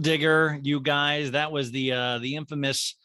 Gold digger, you guys. That was the infamous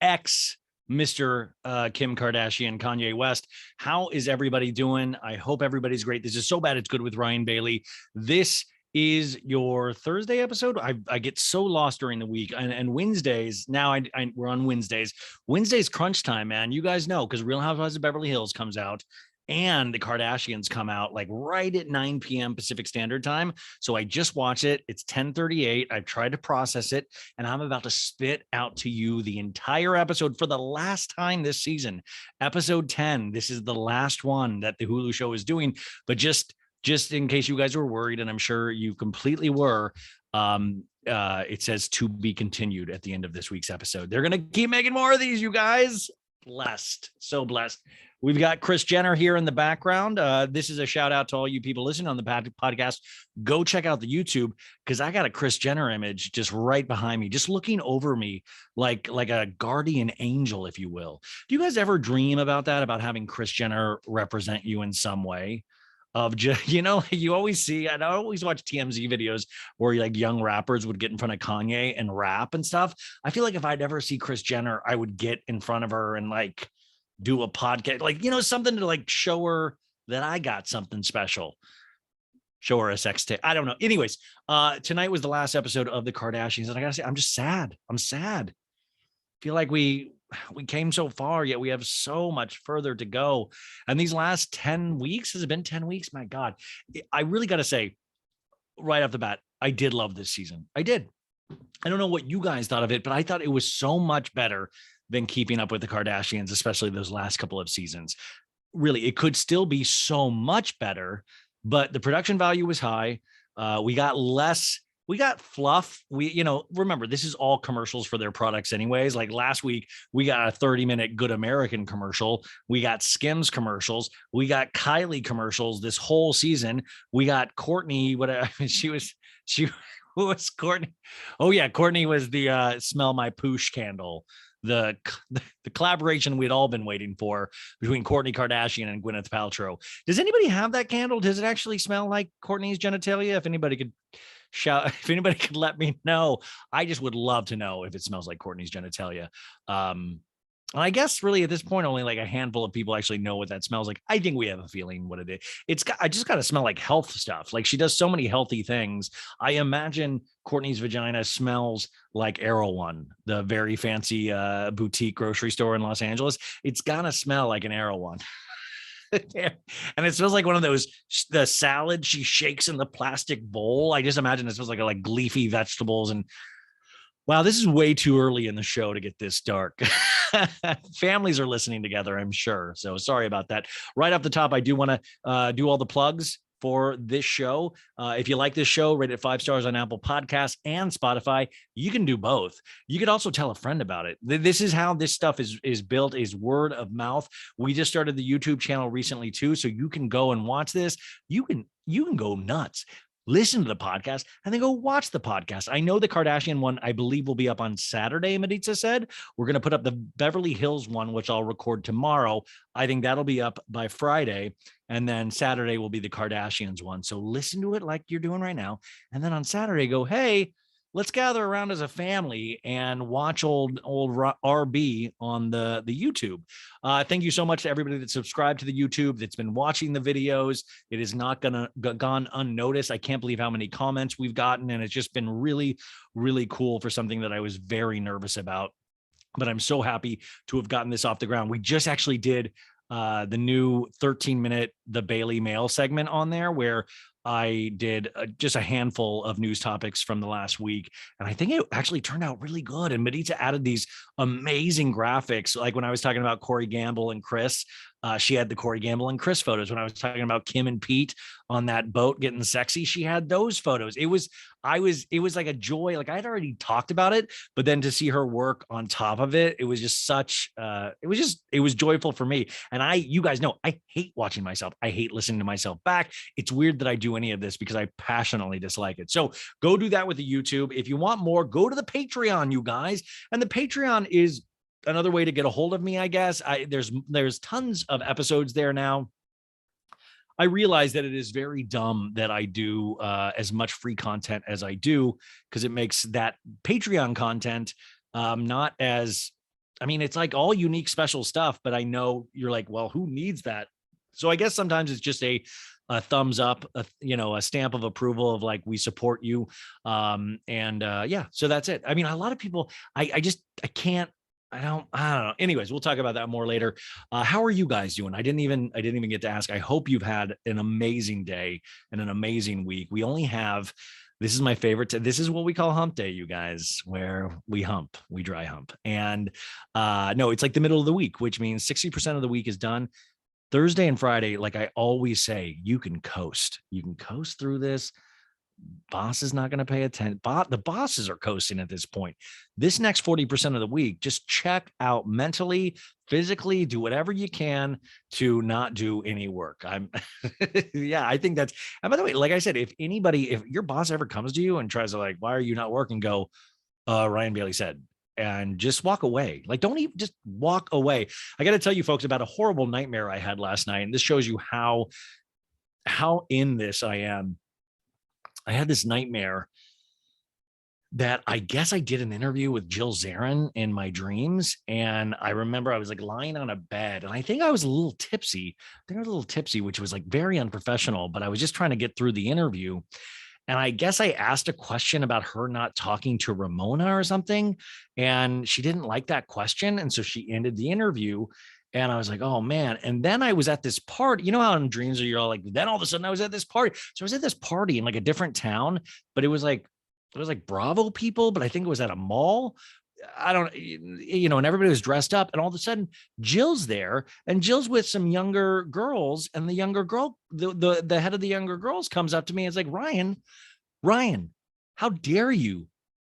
ex Mr. Kim Kardashian, Kanye West. How is everybody doing? I hope everybody's great. This is So Bad It's Good with Ryan Bailey. This is your Thursday episode. I get so lost during the week, and Wednesdays now. We're on Wednesdays. Wednesdays crunch time, man. You guys know because Real Housewives of Beverly Hills comes out. And the Kardashians come out like right at 9 p.m. Pacific Standard Time. So I just watched it. It's 10:38. I've tried to process it, and I'm about to spit out to you the entire episode for the last time this season. Episode 10. This is the last one that the Hulu show is doing. But just in case you guys were worried, and I'm sure you completely were, it says to be continued at the end of this week's episode. They're going to keep making more of these, you guys. Blessed. So blessed. We've got Kris Jenner here in the background. This is a shout out to all you people listening on the podcast. Go check out the YouTube because I got a Kris Jenner image just right behind me, just looking over me like a guardian angel, if you will. Do you guys ever dream about that, about having Kris Jenner represent you in some way? Of just, you always see, and I always watch TMZ videos where like young rappers would get in front of Kanye and rap and stuff. I feel like if I'd ever see Kris Jenner, I would get in front of her and like do a podcast, like, something to like show her that I got something special. Show her a sex tape. I don't know. Anyways, tonight was the last episode of the Kardashians, and I gotta say, I'm just sad. I'm sad. Feel like we came so far, yet we have so much further to go. And these last 10 weeks, has it been 10 weeks? My God, I really got to say right off the bat, I did love this season. I did. I don't know what you guys thought of it, but I thought it was so much better than Keeping Up with the Kardashians, especially those last couple of seasons. Really, it could still be so much better, but the production value was high. We got fluff. Remember, this is all commercials for their products anyways. Like last week, we got a 30-minute Good American commercial. We got Skims commercials. We got Kylie commercials this whole season. We got Courtney. Who was Courtney? Oh yeah. Courtney was the Smell My Poosh candle. The collaboration we'd all been waiting for between Kourtney Kardashian and Gwyneth Paltrow. Does anybody have that candle? Does it actually smell like Kourtney's genitalia? If anybody could let me know. I just would love to know if it smells like Kourtney's genitalia. And I guess really at this point, only like a handful of people actually know what that smells like. I think we have a feeling what it is. I just got to smell like health stuff. Like she does so many healthy things. I imagine Kourtney's vagina smells like Erewhon, the very fancy boutique grocery store in Los Angeles. It's gotta smell like an Erewhon. And it smells like one of those, the salad she shakes in the plastic bowl. I just imagine it smells like leafy vegetables. And wow, this is way too early in the show to get this dark. Families are listening together, I'm sure. So sorry about that. Right off the top, I do want to do all the plugs for this show. If you like this show, rate it 5 stars on Apple Podcasts and Spotify. You can do both. You could also tell a friend about it. This is how this stuff is built, is word of mouth. We just started the YouTube channel recently too, so you can go and watch this. You can go nuts. Listen to the podcast and then go watch the podcast. I know the Kardashian one, I believe, will be up on Saturday, Maritza said. We're going to put up the Beverly Hills one, which I'll record tomorrow. I think that'll be up by Friday. And then Saturday will be the Kardashians one. So listen to it like you're doing right now. And then on Saturday, go, hey, let's gather around as a family and watch old RB on the YouTube. Thank you so much to everybody that subscribed to the YouTube, that's been watching the videos. It is not gone unnoticed. I can't believe how many comments we've gotten, and it's just been really, really cool for something that I was very nervous about. But I'm so happy to have gotten this off the ground. We just actually did the new 13-minute The Bailey Mail segment on there, where I did just a handful of news topics from the last week. And I think it actually turned out really good. And Maritza added these amazing graphics. Like when I was talking about Corey Gamble and Chris, she had the Corey Gamble and Chris photos. When I was talking about Kim and Pete on that boat getting sexy, she had those photos. It was like a joy. Like I had already talked about it, but then to see her work on top of it, it was just such, it was joyful for me. And you guys know, I hate watching myself. I hate listening to myself back. It's weird that I do any of this because I passionately dislike it. So go do that with the YouTube. If you want more, go to the Patreon, you guys. And the Patreon is another way to get a hold of me, I guess. There's tons of episodes there now. I realize that it is very dumb that I do as much free content as I do, because it makes that Patreon content not as, I mean, it's like all unique special stuff, but I know you're like, well, who needs that? So I guess sometimes it's just a thumbs up, a stamp of approval of like, we support you. Yeah, so that's it. I mean, a lot of people, I can't, I don't know. Anyways, we'll talk about that more later. How are you guys doing? I didn't even get to ask. I hope you've had an amazing day and an amazing week. We only have, this is my favorite. This is what we call hump day, you guys, where we dry hump. And no, it's like the middle of the week, which means 60% of the week is done. Thursday and Friday, like I always say, you can coast. You can coast through this. Boss is not going to pay attention. The bosses are coasting at this point. This next 40% of the week, just check out mentally, physically, do whatever you can to not do any work. Yeah, I think that's, and by the way, like I said, if your boss ever comes to you and tries to like, why are you not working? Go, Ryan Bailey said, and just walk away. Like, don't even, just walk away. I got to tell you folks about a horrible nightmare I had last night. And this shows you how in this I am. I had this nightmare that I guess I did an interview with Jill Zarin in my dreams. And I remember I was like lying on a bed and I think I was a little tipsy. Which was like very unprofessional, but I was just trying to get through the interview. And I guess I asked a question about her not talking to Ramona or something. And she didn't like that question. And so she ended the interview. And I was like, oh man. And then I was at this party. You know how in dreams you're all like, then all of a sudden I was at this party. So I was at this party in like a different town, but it was like Bravo people, but I think it was at a mall. I don't, and everybody was dressed up. And all of a sudden Jill's there and Jill's with some younger girls. And the younger girl, the head of the younger girls comes up to me and is like, Ryan, how dare you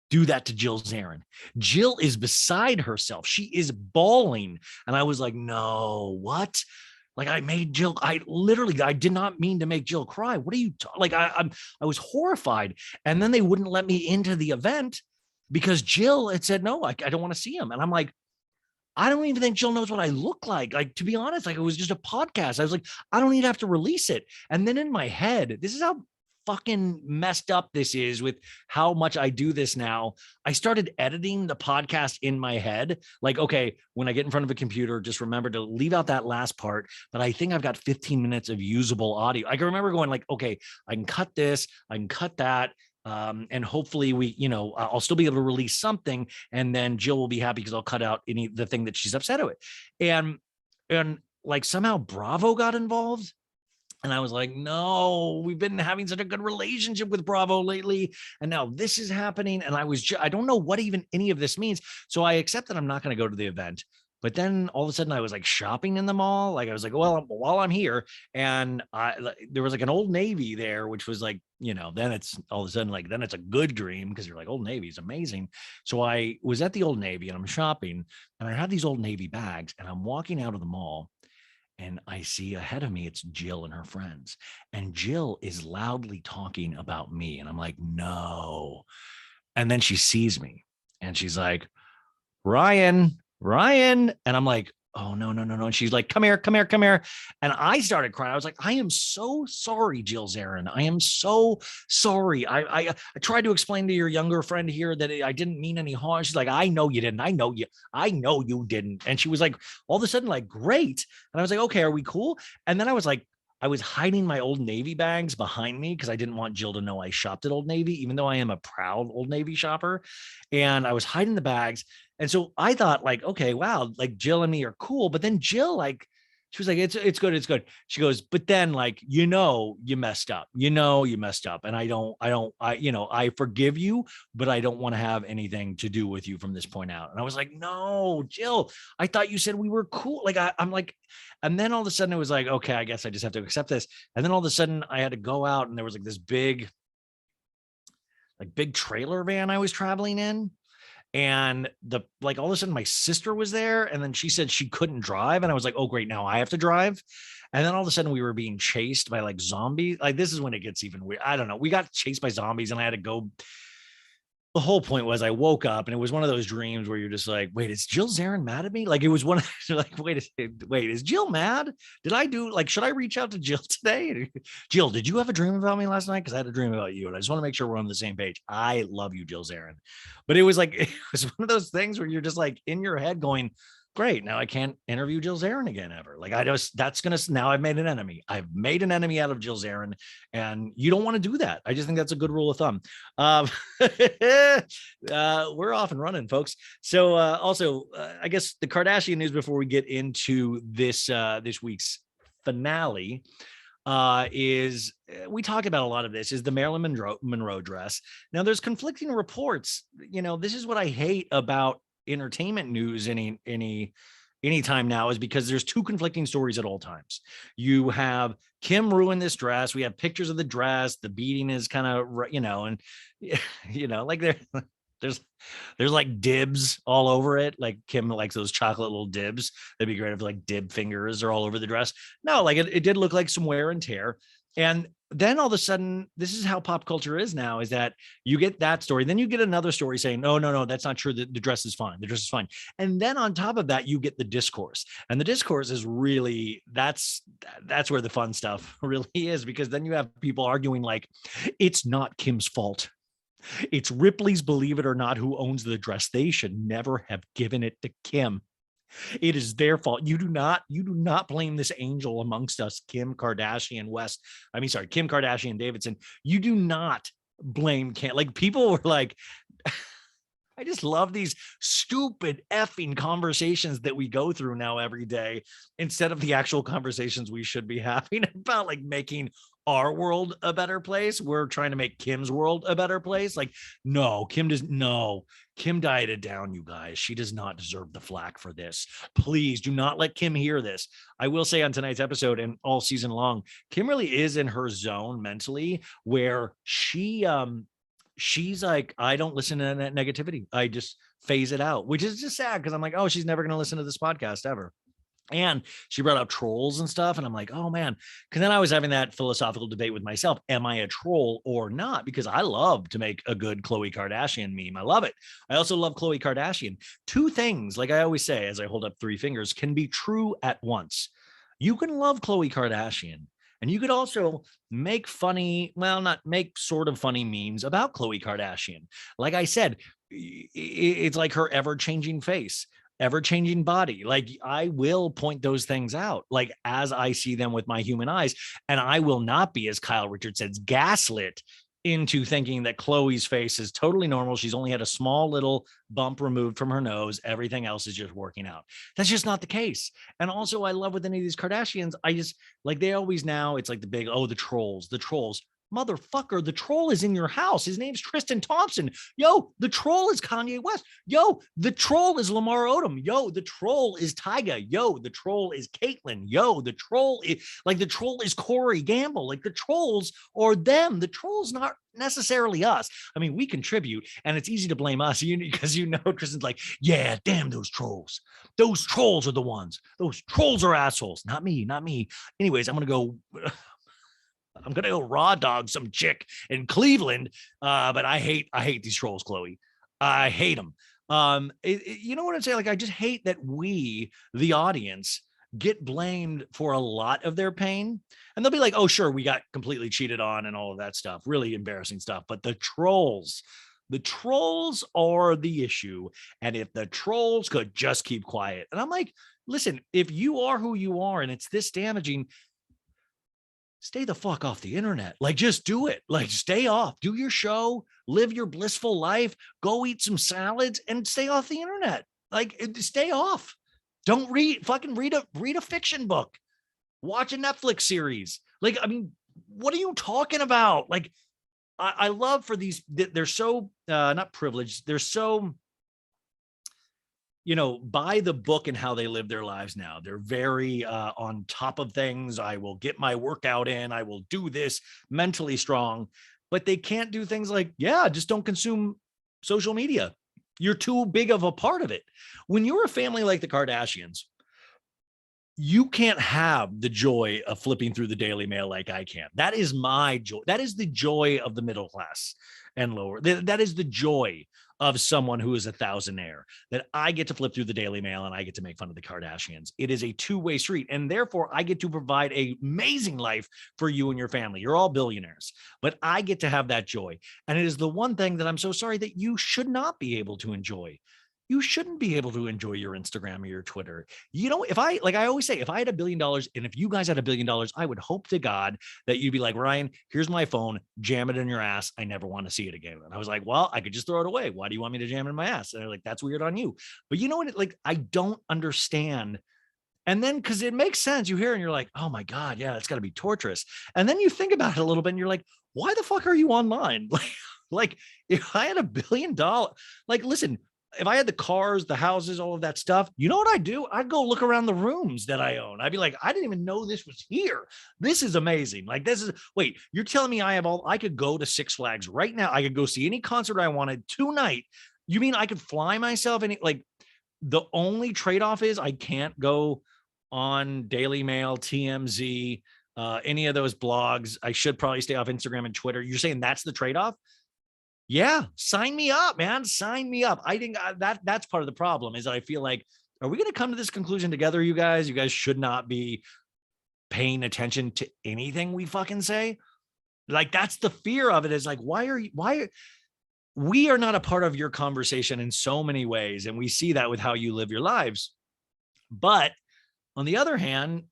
do that to Jill Zarin? Jill is beside herself. She is bawling. And I was like, no, what? Like I made Jill, I did not mean to make Jill cry. What are you, I was horrified. And then they wouldn't let me into the event because Jill had said, no, I don't want to see him. And I'm like, I don't even think Jill knows what I look like. Like, to be honest, like it was just a podcast. I was like, I don't even have to release it. And then in my head, this is how fucking messed up this is with how much I do this now. I started editing the podcast in my head. Like, okay, when I get in front of a computer, just remember to leave out that last part. But I think I've got 15 minutes of usable audio. I can remember going like, okay, I can cut this, I can cut that. And hopefully I'll still be able to release something. And then Jill will be happy because I'll cut out the thing that she's upset with. And like somehow Bravo got involved. And I was like, no, we've been having such a good relationship with Bravo lately. And now this is happening. And I don't know what even any of this means. So I accept that I'm not going to go to the event. But then all of a sudden I was like shopping in the mall. Like I was like, well, while I'm here, and there was like an Old Navy there, which was like, then it's all of a sudden like, then it's a good dream because you're like, Old Navy is amazing. So I was at the Old Navy and I'm shopping and I had these Old Navy bags and I'm walking out of the mall. And I see ahead of me, it's Jill and her friends. And Jill is loudly talking about me. And I'm like, no. And then she sees me and she's like, Ryan. And I'm like, oh, no. And she's like, come here. And I started crying. I was like, I am so sorry, Jill Zarin. I am so sorry. I tried to explain to your younger friend here that I didn't mean any harm. She's like, I know you didn't. I know you didn't. And she was like, all of a sudden, like, great. And I was like, okay, are we cool? And then I was like, I was hiding my Old Navy bags behind me because I didn't want Jill to know I shopped at Old Navy, even though I am a proud Old Navy shopper. And I was hiding the bags. And so I thought like, okay, wow, like Jill and me are cool. But then Jill, like, she was like, it's good. She goes, but then like, you messed up, And I forgive you, but I don't want to have anything to do with you from this point out. And I was like, no, Jill, I thought you said we were cool. Like, I'm like, and then all of a sudden it was like, okay, I guess I just have to accept this. And then all of a sudden I had to go out and there was like this big trailer van I was traveling in. And all of a sudden my sister was there and then she said she couldn't drive. And I was like, oh, great. Now I have to drive. And then all of a sudden we were being chased by like zombies. Like this is when it gets even weird. I don't know. We got chased by zombies and I had to go the whole point was I woke up and it was one of those dreams where you're just like, wait, is Jill Zarin mad at me? Like it was one of like, wait, is Jill mad? Did I do like, should I reach out to Jill today? Jill, did you have a dream about me last night? Because I had a dream about you. And I just want to make sure we're on the same page. I love you, Jill Zarin. But it was like, it was one of those things where you're just like in your head going, great. Now I can't interview Jill Zarin again ever. Like that's going to, now I've made an enemy. I've made an enemy out of Jill Zarin and you don't want to do that. I just think that's a good rule of thumb. We're off and running, folks. So I guess the Kardashian news before we get into this week's finale is we talked about a lot of this is the Marilyn Monroe dress. Now there's conflicting reports. This is what I hate about entertainment news anytime now is because there's two conflicting stories at all times. You have Kim ruined this dress. We have pictures of the dress. The beating is kind of, and like there's like dibs all over it. Like Kim likes those chocolate little dibs. That'd be great if like dib fingers are all over the dress. No, like it did look like some wear and tear. And then all of a sudden, this is how pop culture is now, is that you get that story. Then you get another story saying, no, that's not true. The dress is fine. The dress is fine. And then on top of that, you get the discourse. And the discourse is really, that's where the fun stuff really is, because then you have people arguing like, it's not Kim's fault. It's Ripley's, believe it or not, who owns the dress. They should never have given it to Kim. It is their fault. You do not blame this angel amongst us, Kim Kardashian Kim Kardashian Davidson. You do not blame Kim. Like people were like, I just love these stupid effing conversations that we go through now every day instead of the actual conversations we should be having about like making our world a better place. We're trying to make Kim's world a better place. Like, Kim dieted down, you guys. She does not deserve the flack for this. Please do not let Kim hear this. I will say on tonight's episode and all season long, Kim really is in her zone mentally where she's like, I don't listen to that negativity. I just phase it out, which is just sad because I'm like, oh, she's never going to listen to this podcast ever. And she brought up trolls and stuff. And I'm like, oh man. Cause then I was having that philosophical debate with myself. Am I a troll or not? Because I love to make a good Khloe Kardashian meme. I love it. I also love Khloe Kardashian. Two things, like I always say, as I hold up three fingers, can be true at once. You can love Khloe Kardashian and you could also make funny, well, not make sort of funny memes about Khloe Kardashian. Like I said, it's like her ever-changing face, ever-changing body. Like I will point those things out like as I see them with my human eyes, and I will not be, as Kyle Richards says, gaslit into thinking that Khloe's face is totally normal. She's only had a small little bump removed from her nose. Everything else is just working out. That's just not the case. And also I love with any of these Kardashians, I just like, they always now it's like the big, the trolls. Motherfucker, the troll is in your house. His name's Tristan Thompson. Yo, the troll is Kanye West. Yo, the troll is Lamar Odom. Yo, the troll is Tyga. Yo, the troll is Caitlyn. Yo, the troll is Corey Gamble. Like the trolls are them. The troll's not necessarily us. I mean, we contribute and it's easy to blame us because Tristan's like, yeah, damn those trolls. Those trolls are the ones. Those trolls are assholes. Not me. Anyways, I'm going to go raw dog some chick in Cleveland. But I hate these trolls, Khloe. I hate them. You know what I'm saying? Like, I just hate that we, the audience, get blamed for a lot of their pain. And they'll be like, oh, sure, we got completely cheated on and all of that stuff. Really embarrassing stuff. But the trolls are the issue. And if the trolls could just keep quiet. And I'm like, listen, if you are who you are and it's this damaging, stay the fuck off the internet. Like, just do it. Like, stay off, do your show, live your blissful life, go eat some salads and stay off the internet. Like, stay off. Don't read a fiction book, watch a Netflix series. Like, I mean, what are you talking about? Like, I love for these, they're so not privileged. They're so, by the book and how they live their lives now. They're very on top of things. I will get my workout in. I will do this, mentally strong, but they can't do things like, just don't consume social media. You're too big of a part of it. When you're a family like the Kardashians, you can't have the joy of flipping through the Daily Mail like I can. That is my joy. That is the joy of the middle class and lower. That is the joy of someone who is a thousandaire, that I get to flip through the Daily Mail and I get to make fun of the Kardashians. It is a two-way street. And therefore, I get to provide an amazing life for you and your family. You're all billionaires, but I get to have that joy. And it is the one thing that I'm so sorry that you should not be able to enjoy. You shouldn't be able to enjoy your Instagram or your Twitter. You know, if I, like I always say, if I had $1 billion and if you guys had $1 billion, I would hope to God that you'd be like, Ryan, here's my phone, jam it in your ass. I never want to see it again. And I was like, well, I could just throw it away. Why do you want me to jam it in my ass? And they're like, that's weird on you. But you know what? Like, I don't understand. And then, because it makes sense, you hear and you're like, oh my God, yeah, it's got to be torturous. And then you think about it a little bit and you're like, why the fuck are you online? Like if I had $1 billion, like, listen, if I had the cars, the houses, all of that stuff, you know what I'd do? I'd go look around the rooms that I own. I'd be like, I didn't even know this was here. This is amazing. Like, this is, wait, you're telling me I could go to Six Flags right now. I could go see any concert I wanted tonight. You mean I could fly myself? Like, the only trade-off is I can't go on Daily Mail, TMZ, any of those blogs. I should probably stay off Instagram and Twitter. You're saying that's the trade-off? Yeah, sign me up, man. Sign me up. I think that's part of the problem is that I feel like, are we going to come to this conclusion together, you guys? You guys should not be paying attention to anything we fucking say. Like, that's the fear of it, is like, we are not a part of your conversation in so many ways. And we see that with how you live your lives. But on the other hand,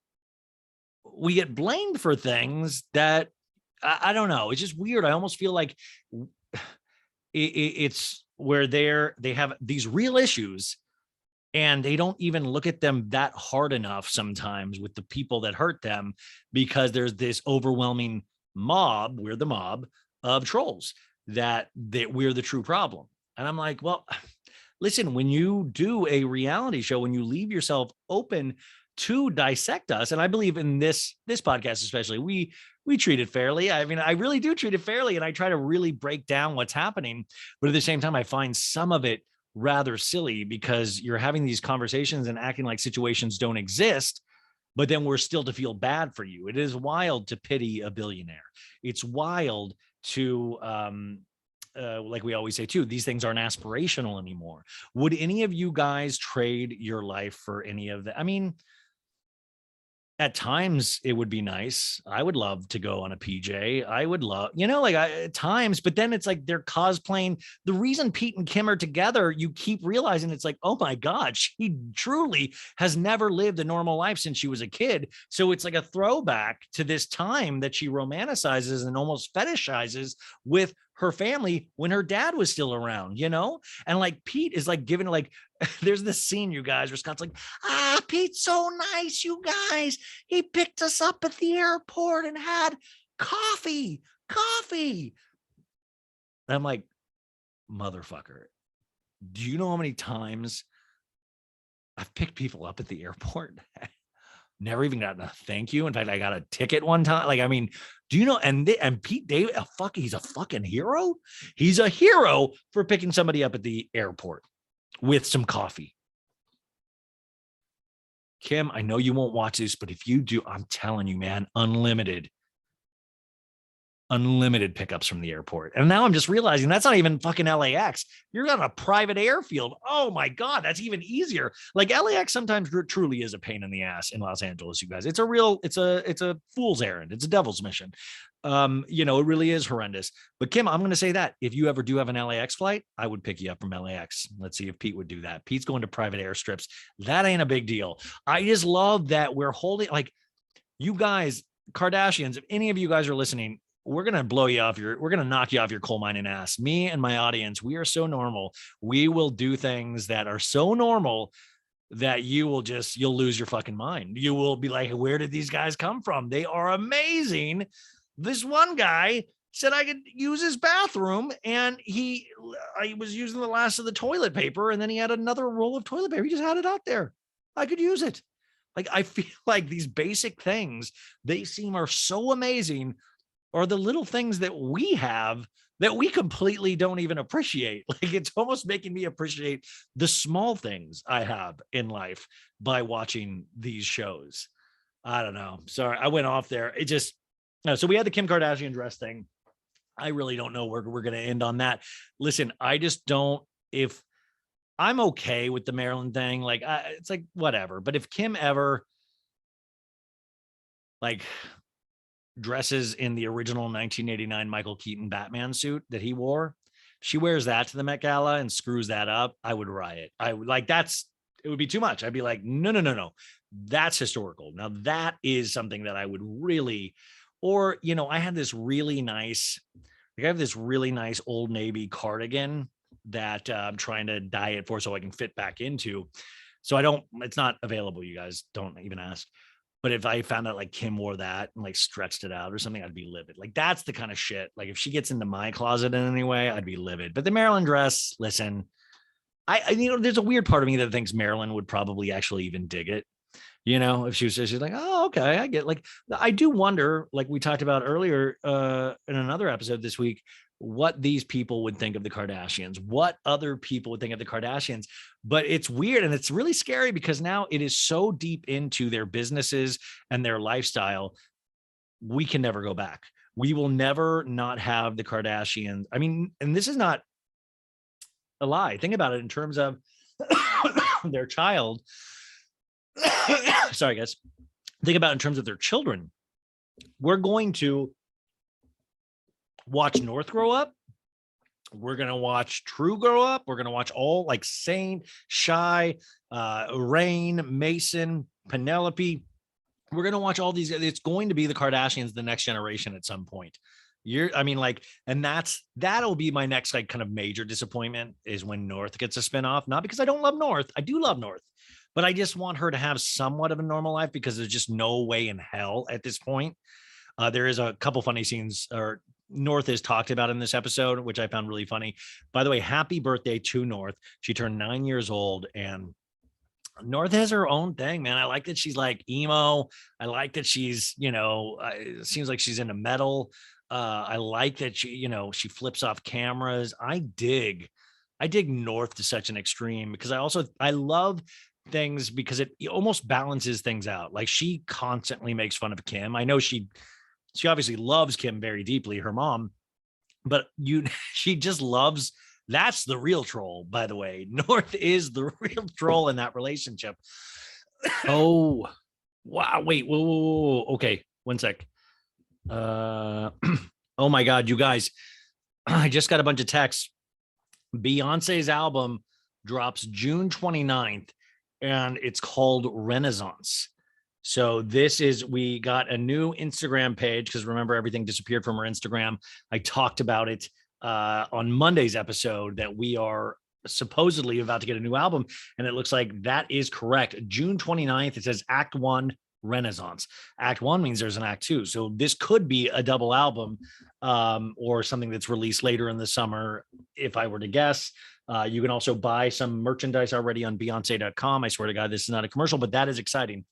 we get blamed for things that I don't know. It's just weird. I almost feel like it's where they have these real issues and they don't even look at them that hard enough sometimes with the people that hurt them, because there's this overwhelming mob, we're the mob of trolls, that we're the true problem. And I'm like, well, listen, when you do a reality show, when you leave yourself open to dissect us, and I believe in this podcast especially, we treat it fairly. I mean, I really do treat it fairly, and I try to really break down what's happening. But at the same time, I find some of it rather silly, because you're having these conversations and acting like situations don't exist, but then we're still to feel bad for you. It is wild to pity a billionaire. It's wild to, like we always say too, these things aren't aspirational anymore. Would any of you guys trade your life for any of that? I mean, at times it would be nice. I would love to go on a PJ. I would love, like at times, but then it's like they're cosplaying. The reason Pete and Kim are together, you keep realizing it's like, oh my God, she truly has never lived a normal life since she was a kid. So it's like a throwback to this time that she romanticizes and almost fetishizes with her family when her dad was still around, and like Pete is like giving, like, there's this scene, you guys, where Scott's like, Pete's so nice, you guys. He picked us up at the airport and had coffee. And I'm like, motherfucker, do you know how many times I've picked people up at the airport? Never even gotten a thank you. In fact, I got a ticket one time. Like, I mean, do you know? And Pete David, he's a fucking hero. He's a hero for picking somebody up at the airport with some coffee. Kim, I know you won't watch this, but if you do, I'm telling you, man, unlimited pickups from the airport. And now I'm just realizing that's not even fucking LAX. You're on a private airfield. Oh my God, that's even easier. Like, LAX sometimes truly is a pain in the ass in Los Angeles, you guys. It's a fool's errand. It's a devil's mission. It really is horrendous. But Kim, I'm going to say that if you ever do have an LAX flight, I would pick you up from LAX. Let's see if Pete would do that. Pete's going to private airstrips. That ain't a big deal. I just love that we're holding, like, you guys, Kardashians, if any of you guys are listening, we're going to knock you off your coal mining ass. Me and my audience, we are so normal. We will do things that are so normal that you'll lose your fucking mind. You will be like, where did these guys come from? They are amazing. This one guy said I could use his bathroom, and I was using the last of the toilet paper, and then he had another roll of toilet paper. He just had it out there. I could use it. Like, I feel like these basic things, they seem are so amazing, are the little things that we have that we completely don't even appreciate. Like, it's almost making me appreciate the small things I have in life by watching these shows. I don't know. Sorry, I went off there. It just, so we had the Kim Kardashian dress thing. I really don't know where we're going to end on that. Listen, I just don't, if I'm okay with the Maryland thing, like, it's like, whatever. But if Kim ever like dresses in the original 1989 Michael Keaton Batman suit that he wore, she wears that to the Met Gala and screws that up, I would riot. I would like, it would be too much. I'd be like, no, no, no, no. That's historical. Now that is something that I would really, or, I had this really nice, like I have this really nice Old Navy cardigan that I'm trying to dye it for so I can fit back into. So it's not available. You guys don't even ask. But if I found out like Kim wore that and like stretched it out or something, I'd be livid. Like, that's the kind of shit. Like, if she gets into my closet in any way, I'd be livid. But the Maryland dress, listen, I there's a weird part of me that thinks Marilyn would probably actually even dig it. If she's like, oh, okay, I get, like, I do wonder, like we talked about earlier in another episode this week, what these people would think of the Kardashians, what other people would think of the Kardashians. But it's weird and it's really scary because now it is so deep into their businesses and their lifestyle. We can never go back. We will never not have the Kardashians. I mean, and this is not a lie. Think about it in terms of their child. Sorry, guys. Think about it in terms of their children. We're going to watch North grow up. We're going to watch True grow up. We're going to watch all like Saint, Shy, Rain, Mason, Penelope. We're going to watch all these. It's going to be the Kardashians, the next generation at some point. And that'll be my next like kind of major disappointment is when North gets a spinoff. Not because I don't love North. I do love North, but I just want her to have somewhat of a normal life because there's just no way in hell at this point. There is a couple funny scenes or North is talked about in this episode, which I found really funny. By the way, happy birthday to North. She turned 9 years old and North has her own thing, man. I like that she's like emo. I like that she's, it seems like she's into metal. I like that she flips off cameras. I dig North to such an extreme because I love things because it almost balances things out. Like, she constantly makes fun of Kim. I know she obviously loves Kim very deeply, her mom, but she just loves, that's the real troll, by the way. North is the real troll in that relationship. Oh, wow. Wait, whoa. Okay, one sec. Oh my God, you guys, I just got a bunch of texts. Beyonce's album drops June 29th and it's called Renaissance. So we got a new Instagram page because remember, everything disappeared from our Instagram. I talked about it on Monday's episode that we are supposedly about to get a new album. And it looks like that is correct. June 29th, it says Act 1 Renaissance. Act 1 means there's an Act 2. So this could be a double album or something that's released later in the summer, if I were to guess. You can also buy some merchandise already on Beyonce.com. I swear to God, this is not a commercial, but that is exciting.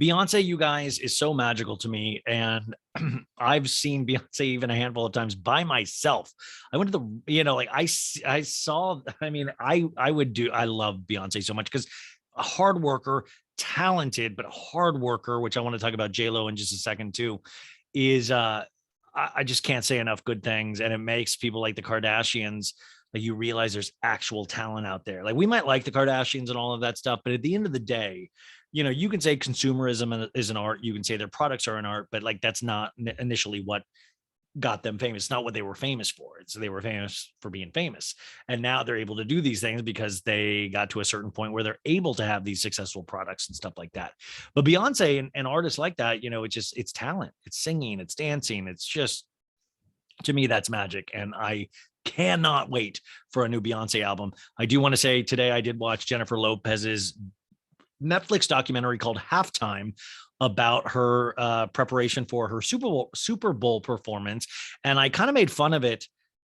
Beyonce, you guys, is so magical to me. And I've seen Beyonce even a handful of times by myself. I went to I saw, I love Beyonce so much because a hard worker, talented, but a hard worker, which I want to talk about J-Lo in just a second too, is I just can't say enough good things. And it makes people like the Kardashians, like, you realize there's actual talent out there. Like, we might like the Kardashians and all of that stuff, but at the end of the day, you can say consumerism is an art. You can say their products are an art, but like, that's not initially what got them famous. It's not what they were famous for. So they were famous for being famous. And now they're able to do these things because they got to a certain point where they're able to have these successful products and stuff like that. But Beyonce and artists like that, it's talent, it's singing, it's dancing. It's just, to me, that's magic. And I cannot wait for a new Beyonce album. I do want to say today I did watch Jennifer Lopez's Netflix documentary called Halftime about her preparation for her Super Bowl performance. And I kind of made fun of it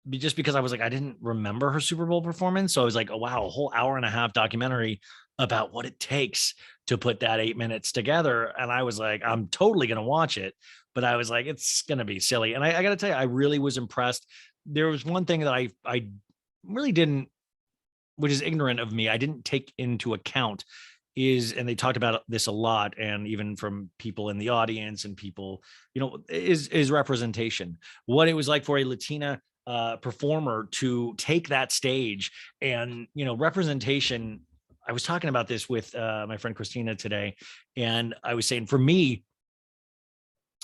just because I was like, I didn't remember her Super Bowl performance. So I was like, oh, wow, a whole hour and a half documentary about what it takes to put that 8 minutes together. And I was like, I'm totally going to watch it. But I was like, it's going to be silly. And I got to tell you, I really was impressed. There was one thing that I really didn't, which is ignorant of me, I didn't take into account is, and they talked about this a lot, and even from people in the audience and people, is representation. What it was like for a Latina performer to take that stage, and representation. I was talking about this with my friend Christina today, and I was saying for me,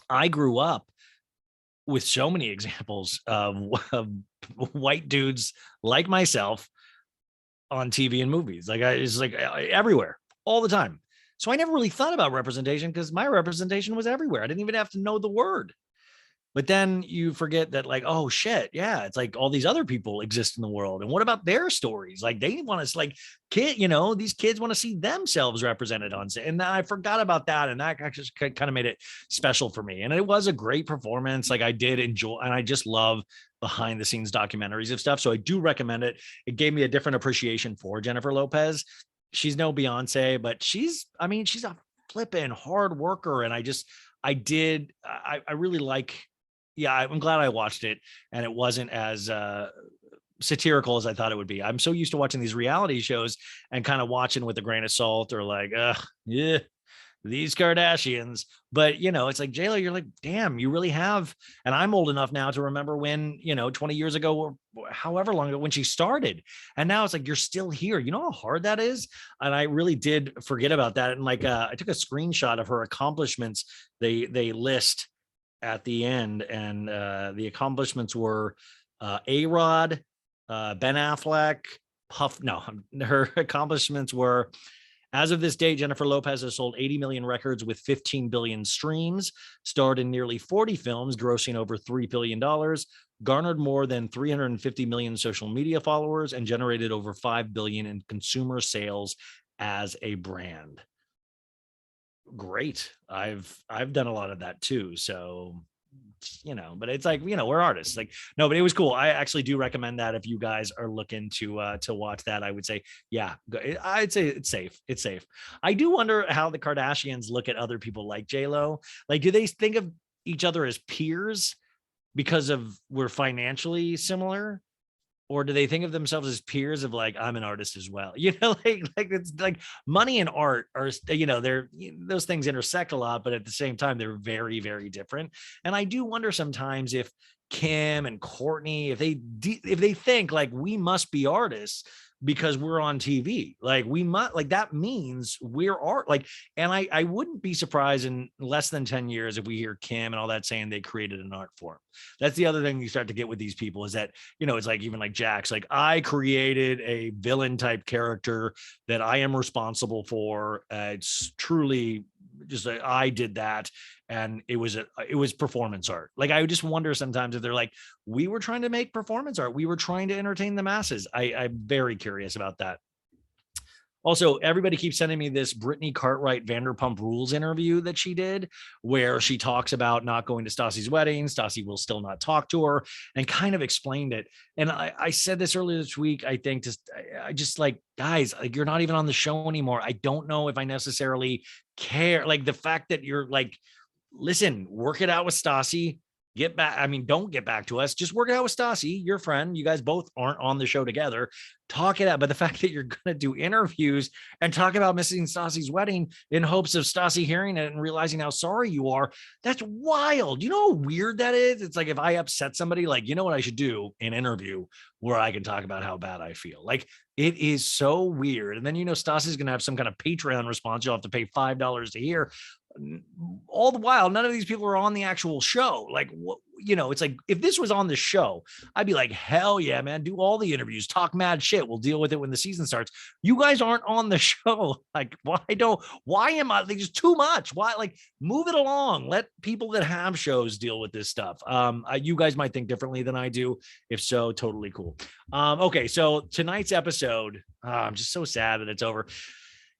I grew up with so many examples of white dudes like myself on TV and movies. Like it's like everywhere, all the time. So I never really thought about representation because my representation was everywhere. I didn't even have to know the word. But then you forget that, like, oh shit, yeah, it's like all these other people exist in the world. And what about their stories? Like they want us, like these kids want to see themselves represented on set. And I forgot about that. And that actually kind of made it special for me. And it was a great performance. Like I did enjoy, and I just love behind the scenes documentaries of stuff. So I do recommend it. It gave me a different appreciation for Jennifer Lopez. She's no Beyonce, but she's a flippin' hard worker. And I really like, yeah, I'm glad I watched it and it wasn't as satirical as I thought it would be. I'm so used to watching these reality shows and kind of watching with a grain of salt or like, yeah, these Kardashians. But it's like JLo, you're like, damn, you really have. And I'm old enough now to remember when, 20 years ago or however long ago when she started. And now it's like you're still here. You know how hard that is? And I really did forget about that. And like I took a screenshot of her accomplishments. They list at the end, and the accomplishments were A-Rod, Ben Affleck, Puff. No, her accomplishments were, as of this date, Jennifer Lopez has sold 80 million records with 15 billion streams, starred in nearly 40 films, grossing over $3 billion, garnered more than 350 million social media followers, and generated over 5 billion in consumer sales as a brand. Great. I've done a lot of that too. So but it's like, we're artists. Like, no, but it was cool. I actually do recommend that if you guys are looking to watch that. I would say, yeah, I'd say it's safe. It's safe. I do wonder how the Kardashians look at other people like J-Lo. Like, do they think of each other as peers because of we're financially similar? Or do they think of themselves as peers of like, I'm an artist as well? Like it's like money and art are, they're, those things intersect a lot, but at the same time, they're very, very different. And I do wonder sometimes if Kim and Courtney, if they think like we must be artists because we're on TV, like we must, like that means we're art. Like, and I wouldn't be surprised in less than 10 years if we hear Kim and all that saying they created an art form. That's the other thing you start to get with these people is that, it's like even like Jax, like I created a villain type character that I am responsible for. It's truly just like I did that, and it was performance art. Like I just wonder sometimes if they're like, we were trying to make performance art, we were trying to entertain the masses. I'm very curious about that. Also, everybody keeps sending me this Brittany Cartwright Vanderpump Rules interview that she did, where she talks about not going to Stassi's wedding. Stassi will still not talk to her, and kind of explained it. And I said this earlier this week. I think I just like, guys, like you're not even on the show anymore. I don't know if I necessarily care. Like the fact that you're like, listen, work it out with Stassi. Get back. I mean, don't get back to us. Just work it out with Stassi, your friend. You guys both aren't on the show together. Talk it out. But the fact that you're going to do interviews and talk about missing Stassi's wedding in hopes of Stassi hearing it and realizing how sorry you are, that's wild. You know how weird that is? It's like if I upset somebody, like, you know what I should do? An interview where I can talk about how bad I feel. Like it is so weird. And then, Stassi's going to have some kind of Patreon response. You'll have to pay $5 to hear. All the while, none of these people are on the actual show. Like, it's like if this was on the show, I'd be like, hell yeah, man, do all the interviews, talk mad shit. We'll deal with it when the season starts. You guys aren't on the show. Like, why am I like just too much? Why, like, move it along? Let people that have shows deal with this stuff. You guys might think differently than I do. If so, totally cool. Okay, so tonight's episode, I'm just so sad that it's over.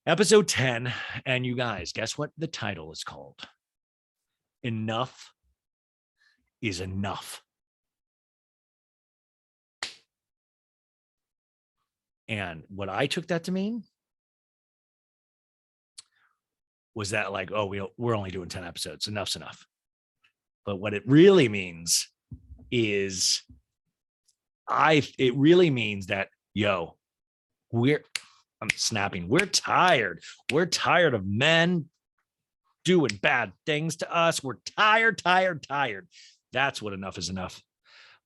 Episode 10, and you guys, guess what the title is called? Enough is enough. And what I took that to mean was that like, oh, we're only doing 10 episodes. Enough's enough. But what it really means is it really means that, yo, I'm snapping. We're tired. We're tired of men doing bad things to us. We're tired. That's what enough is enough.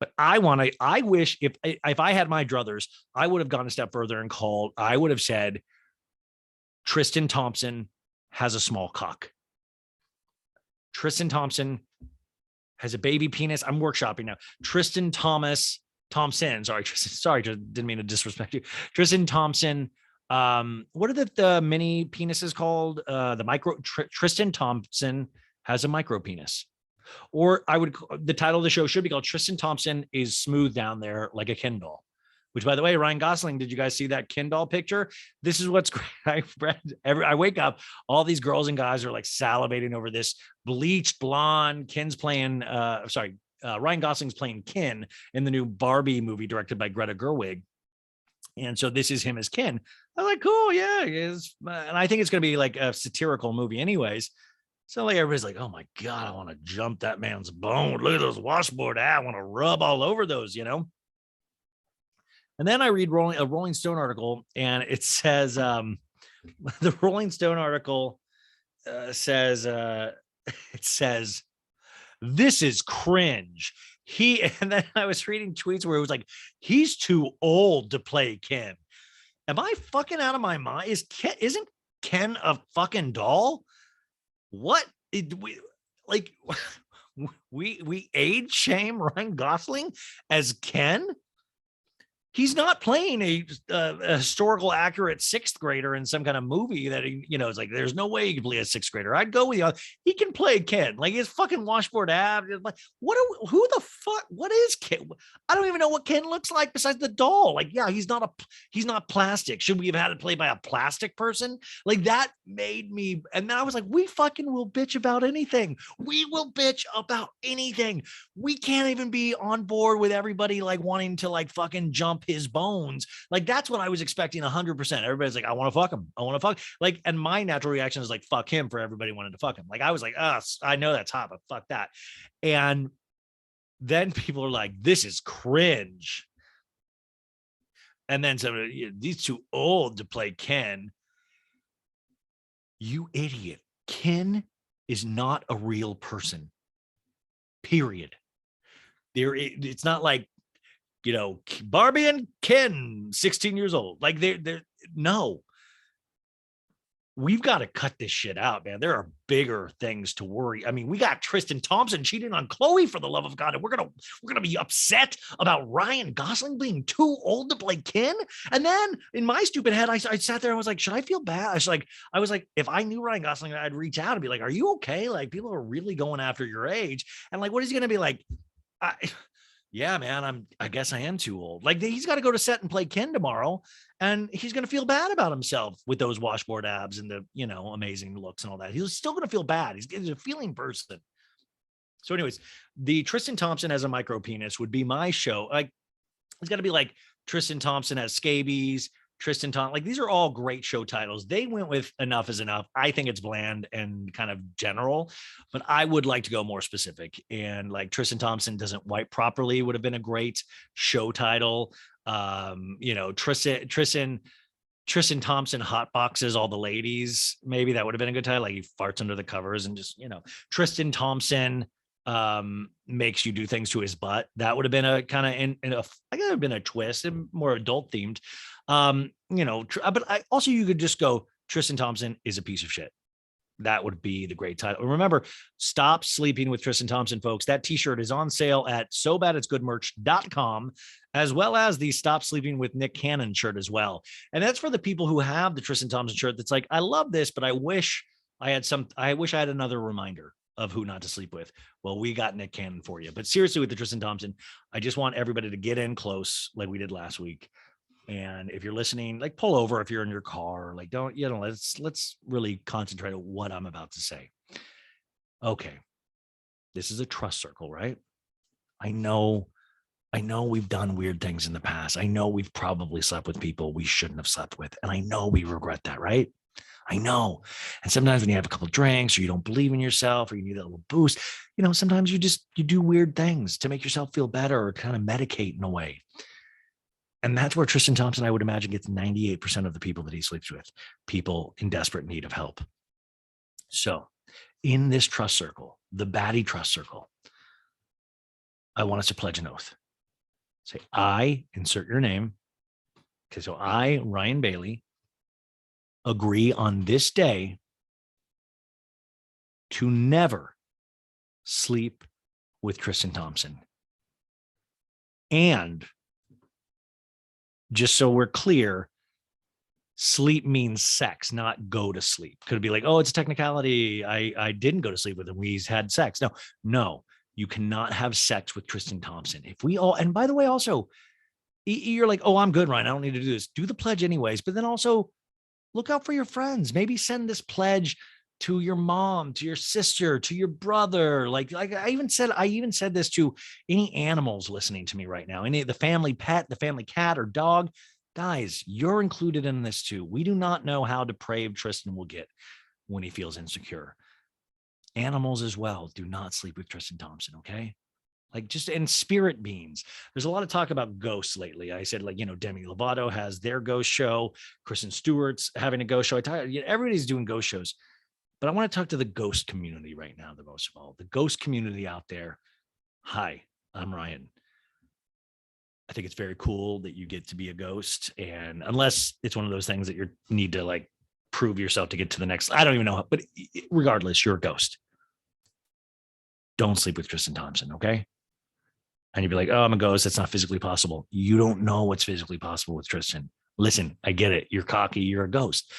But I wish if I had my druthers, I would have gone a step further and I would have said, Tristan Thompson has a small cock. Tristan Thompson has a baby penis. I'm workshopping now. Tristan Thompson. Sorry, didn't mean to disrespect you. Tristan Thompson. What are the mini penises called? Tristan Thompson has a micro penis. Or the title of the show should be called Tristan Thompson is smooth down there like a Ken doll. Which, by the way, Ryan Gosling, did you guys see that Ken doll picture? This is what's great. I wake up, all these girls and guys are like salivating over this bleached blonde. Ryan Gosling's playing Ken in the new Barbie movie directed by Greta Gerwig. And so this is him as Ken. I'm like, cool, yeah. And I think it's going to be like a satirical movie anyways. So like everybody's like, oh my God, I want to jump that man's bone. Look at those washboard. I want to rub all over those, And then I read a Rolling Stone article, and it says the Rolling Stone article says this is cringe. And then I was reading tweets where it was like, he's too old to play Ken. Am I fucking out of my mind? Isn't Ken a fucking doll? What we age shame Ryan Gosling as Ken? He's not playing a historical accurate sixth grader in some kind of movie that it's like there's no way he can play a sixth grader. I'd go with you. He can play Ken, like his fucking washboard ab. Like who the fuck? What is Ken? I don't even know what Ken looks like besides the doll. Like, yeah, he's not plastic. Should we have had it played by a plastic person? Like that made me. And then I was like, we fucking will bitch about anything. We will bitch about anything. We can't even be on board with everybody like wanting to like fucking jump his bones. Like that's what I was expecting 100%. Everybody's like, I want to fuck him. I want to fuck. Like, and my natural reaction is like, fuck him for everybody wanting to fuck him. Like I was like, I know that's hot, but fuck that. And then people are like, this is cringe. And then so these too old to play Ken. You idiot. Ken is not a real person. Period. It's not like, Barbie and Ken, 16 years old. Like no, we've got to cut this shit out, man. There are bigger things to worry. I mean, we got Tristan Thompson cheating on Chloe, for the love of God. And we're going to be upset about Ryan Gosling being too old to play Ken. And then in my stupid head, I sat there and was like, should I feel bad? I was like, if I knew Ryan Gosling, I'd reach out and be like, are you okay? Like people are really going after your age. And like, what is he going to be like? Yeah, man, I guess I am too old. Like he's got to go to set and play Ken tomorrow, and he's going to feel bad about himself with those washboard abs and the, amazing looks and all that. He's still going to feel bad. He's a feeling person. So anyways, the Tristan Thompson as a micro penis would be my show. Like it's got to be like Tristan Thompson has scabies, Tristan Thompson. Like these are all great show titles. They went with Enough is Enough. I think it's bland and kind of general, but I would like to go more specific. And like Tristan Thompson doesn't wipe properly would have been a great show title. Tristan Thompson hot boxes all the ladies. Maybe that would have been a good title. Like he farts under the covers and just, Tristan Thompson makes you do things to his butt. That would have been a kind of I think it would have been a twist and more adult themed. But you could just go, Tristan Thompson is a piece of shit. That would be the great title. Remember, stop sleeping with Tristan Thompson, folks. That t-shirt is on sale at sobaditsgoodmerch.com, as well as the Stop Sleeping with Nick Cannon shirt as well. And that's for the people who have the Tristan Thompson shirt. That's like, I love this, but I wish I had another reminder of who not to sleep with. Well, we got Nick Cannon for you. But seriously, with the Tristan Thompson, I just want everybody to get in close like we did last week. And if you're listening, like pull over if you're in your car, like let's really concentrate on what I'm about to say. Okay. This is a trust circle, right? I know we've done weird things in the past. I know we've probably slept with people we shouldn't have slept with. And I know we regret that, right? I know. And sometimes when you have a couple drinks or you don't believe in yourself or you need a little boost, sometimes you do weird things to make yourself feel better or kind of medicate in a way. And that's where Tristan Thompson, I would imagine, gets 98% of the people that he sleeps with, people in desperate need of help. So in this trust circle, the baddie trust circle, I want us to pledge an oath. Say, I insert your name. Okay, so I, Ryan Bailey, agree on this day to never sleep with Tristan Thompson. And just so we're clear, sleep means sex, not go to sleep. Could it be like, oh, it's a technicality. I didn't go to sleep with him. We had sex. No, you cannot have sex with Tristan Thompson. If we all, and by the way, also, you're like, oh, I'm good, Ryan. I don't need to do this. Do the pledge anyways. But then also look out for your friends. Maybe send this pledge to your mom, to your sister, to your brother. Like I even said this to any animals listening to me right now, any of the family pet, the family cat or dog. Guys, you're included in this too. We do not know how depraved Tristan will get when he feels insecure. Animals as well. Do not sleep with Tristan Thompson, okay? Like just in spirit beings. There's a lot of talk about ghosts lately. I said, like, Demi Lovato has their ghost show. Kristen Stewart's having a ghost show. Everybody's doing ghost shows. But I want to talk to the ghost community right now, the most of all. The ghost community out there. Hi, I'm Ryan. I think it's very cool that you get to be a ghost. And unless it's one of those things that you need to like prove yourself to get to the next, I don't even know. But regardless, you're a ghost. Don't sleep with Tristan Thompson, okay? And you'd be like, oh, I'm a ghost. That's not physically possible. You don't know what's physically possible with Tristan. Listen, I get it. You're cocky. You're a ghost.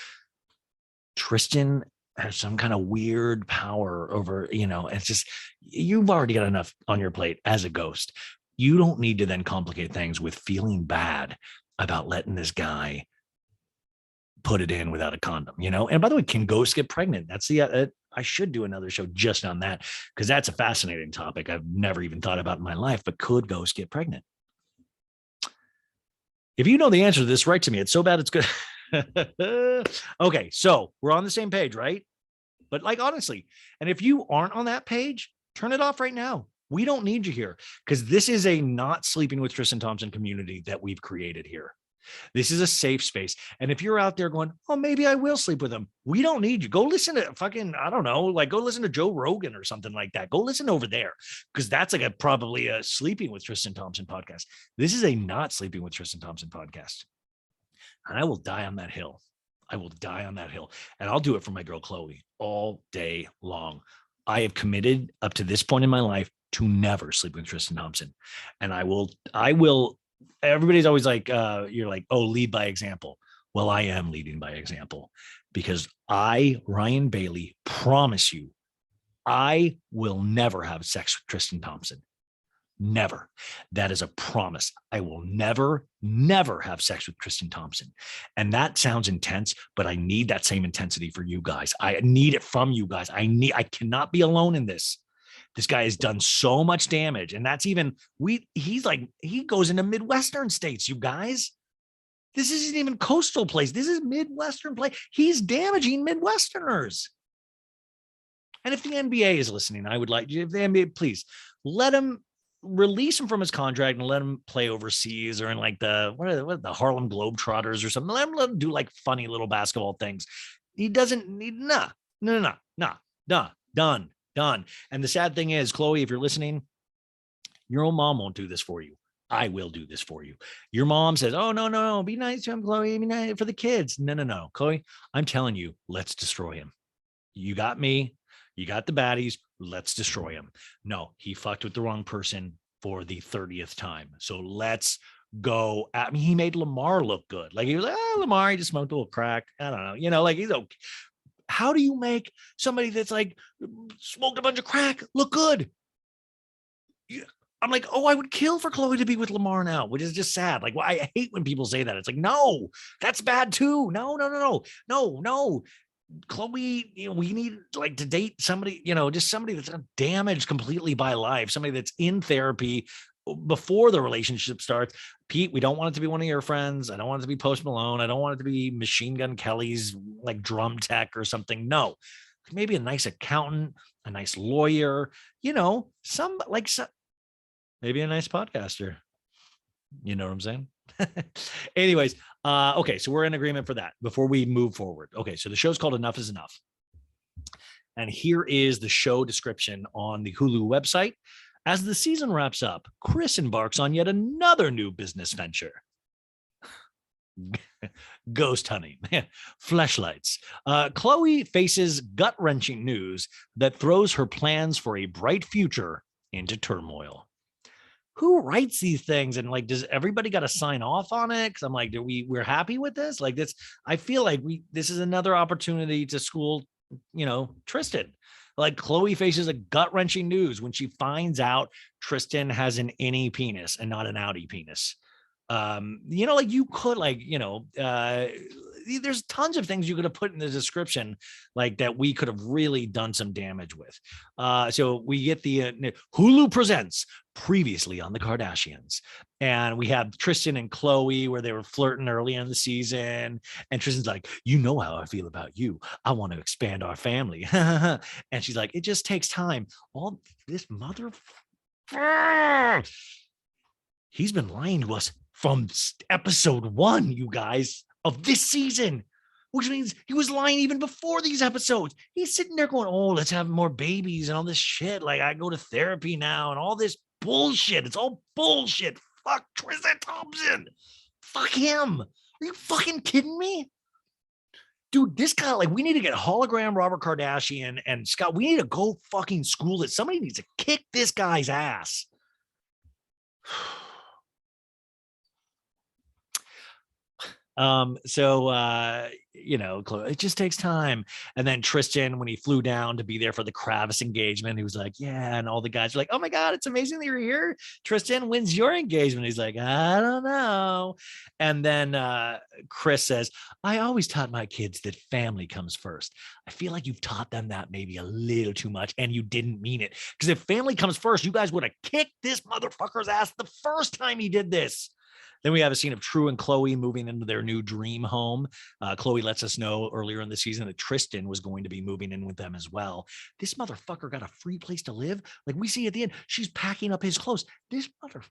Tristan has some kind of weird power over, it's just, you've already got enough on your plate as a ghost. You don't need to then complicate things with feeling bad about letting this guy put it in without a condom, And by the way, can ghosts get pregnant? That's I should do another show just on that because that's a fascinating topic I've never even thought about in my life. But could ghosts get pregnant? If you know the answer to this, write to me. It's so bad, it's good. Okay, so we're on the same page, right? But like, honestly, and if you aren't on that page, turn it off right now. We don't need you here because this is a not sleeping with Tristan Thompson community that we've created here. This is a safe space. And if you're out there going, oh, maybe I will sleep with him, we don't need you. Go listen to I don't know, like go listen to Joe Rogan or something like that. Go listen over there because that's like probably a sleeping with Tristan Thompson podcast. This is a not sleeping with Tristan Thompson podcast. And I will die on that hill. I will die on that hill. And I'll do it for my girl, Chloe, all day long. I have committed up to this point in my life to never sleep with Tristan Thompson. And I will, everybody's always like, you're like, oh, lead by example. Well, I am leading by example because I, Ryan Bailey, promise you, I will never have sex with Tristan Thompson. Never. That is a promise. I will never have sex with Tristan Thompson. And that sounds intense, but I need that same intensity for you guys. I need it from you guys. I cannot be alone in this. This guy has done so much damage. And that's even, he goes into Midwestern states, you guys. This isn't even coastal place. This is Midwestern place. He's damaging Midwesterners. And if the NBA is listening, I would like you, if the NBA, please let him release him from his contract and let him play overseas or in like the Harlem Globetrotters or something. Let him do like funny little basketball things. He doesn't need done. And the sad thing is, Chloe, if you're listening, your own mom won't do this for you. I will do this for you. Your mom says, oh, no, be nice to him, Chloe. Be nice for the kids. No, Chloe, I'm telling you, let's destroy him. You got me. You got the baddies. Let's destroy him. No, he fucked with the wrong person for the 30th time. So let's go. He made Lamar look good. Like he was like, oh, Lamar, he just smoked a little crack. I don't know. Like he's okay. How do you make somebody that's like smoked a bunch of crack look good? I'm like, oh, I would kill for Chloe to be with Lamar now, which is just sad. Like, well, I hate when people say that. It's like, no, that's bad too. No. Chloe, we need like to date somebody, just somebody that's damaged completely by life, somebody that's in therapy, before the relationship starts, Pete, we don't want it to be one of your friends. I don't want it to be Post Malone. I don't want it to be Machine Gun Kelly's like drum tech or something. No, maybe a nice accountant, a nice lawyer, maybe a nice podcaster. You know what I'm saying? Anyways, okay, so we're in agreement for that before we move forward. Okay, so the show's called Enough is Enough. And here is the show description on the Hulu website. As the season wraps up, Chris embarks on yet another new business venture. Ghost hunting, fleshlights. Chloe faces gut-wrenching news that throws her plans for a bright future into turmoil. Who writes these things, and like, does everybody got to sign off on it? Because I'm like, we're happy with this? Like this, I feel like this is another opportunity to school, Tristan. Like Chloe faces a gut-wrenching news when she finds out Tristan has an innie penis and not an outie penis. Like you could there's tons of things you could have put in the description like that we could have really done some damage with. So we get the Hulu presents previously on the Kardashians, and we have Tristan and Chloe where they were flirting early in the season, and Tristan's like, you know how I feel about you, I want to expand our family. And she's like, it just takes time. All this mother he's been lying to us from episode 1, you guys, of this season, which means he was lying even before these episodes. He's sitting there going, oh, let's have more babies and all this shit. Like, I go to therapy now and all this bullshit. It's all bullshit. Fuck Tristan Thompson. Fuck him. Are you fucking kidding me? Dude, this guy, like, we need to get hologram Robert Kardashian and Scott. We need to go fucking school it. Somebody needs to kick this guy's ass. It just takes time. And then Tristan, when he flew down to be there for the Kravis engagement, he was like, yeah. And all the guys were like, oh my God, it's amazing that you're here. Tristan, when's your engagement? He's like, I don't know. And then Chris says, I always taught my kids that family comes first. I feel like you've taught them that maybe a little too much, and you didn't mean it. Because if family comes first, you guys would have kicked this motherfucker's ass the first time he did this. Then we have a scene of True and Chloe moving into their new dream home. Chloe lets us know earlier in the season that Tristan was going to be moving in with them as well. This motherfucker got a free place to live. Like we see at the end, she's packing up his clothes. This motherfucker.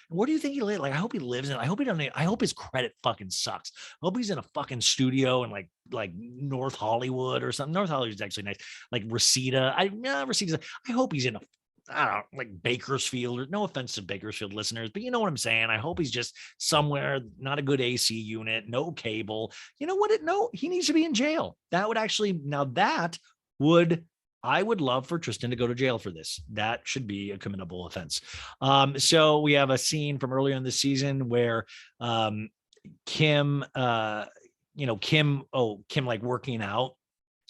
Where do you think he lives? Like, I hope he lives in. I hope his credit fucking sucks. I hope he's in a fucking studio in like North Hollywood or something. North Hollywood is actually nice. Like Reseda. Reseda. I hope he's in a, I don't know, like Bakersfield. No offense to Bakersfield listeners, but you know what I'm saying. I hope he's just somewhere, not a good AC unit, no cable. You know what? No, he needs to be in jail. That would actually, I would love for Tristan to go to jail for this. That should be a committable offense. So we have a scene from earlier in the season where Kim like working out.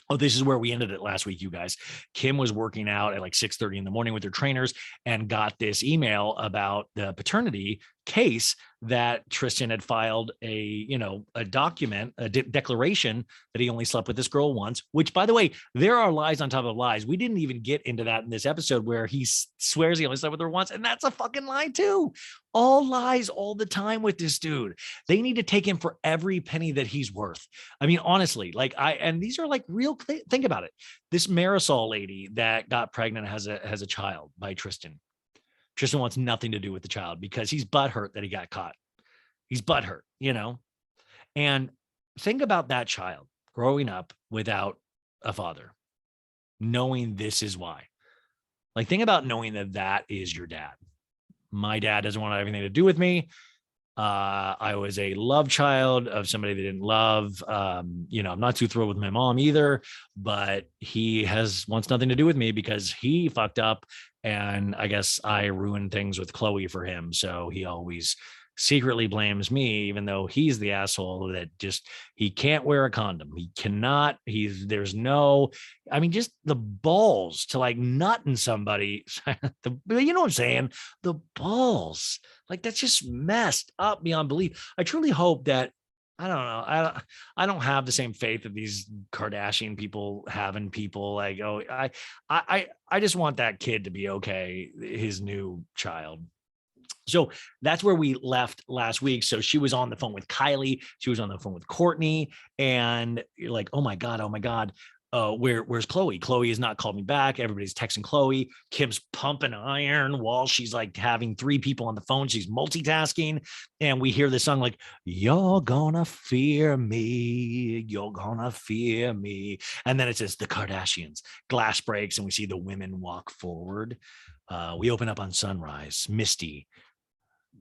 Oh, this is where we ended it last week, you guys. Kim was working out at like 6:30 in the morning with her trainers and got this email about the paternity case that Tristan had filed a document, a declaration that he only slept with this girl once, which, by the way, there are lies on top of lies. We didn't even get into that in this episode where he swears he only slept with her once. And that's a fucking lie too. All lies all the time with this dude. They need to take him for every penny that he's worth. I mean, honestly, and these are like real, think about it. This Marisol lady that got pregnant has a child by Tristan. Tristan wants nothing to do with the child because he's butthurt that he got caught. He's butthurt, and think about that child growing up without a father, knowing this is why. Like, think about knowing that is your dad. My dad doesn't want anything to do with me. I was a love child of somebody that didn't love. I'm not too thrilled with my mom either, but he wants nothing to do with me because he fucked up. And I guess I ruined things with Chloe for him. So he always secretly blames me, even though he's the asshole that he can't wear a condom. He cannot, just the balls to like nut in somebody. You know what I'm saying? The balls, like, that's just messed up beyond belief. I truly hope that I don't know. I don't have the same faith that these Kardashian people have in people. Like, oh, I just want that kid to be okay, his new child. So that's where we left last week. So she was on the phone with Kylie. She was on the phone with Courtney, and you're like, oh my god, oh my god. Where's Chloe? Chloe has not called me back. Everybody's texting Chloe. Kim's pumping iron while she's like having three people on the phone. She's multitasking. And we hear the song like, you're gonna fear me. You're gonna fear me. And then it says the Kardashians. Glass breaks and we see the women walk forward. We open up on sunrise, misty,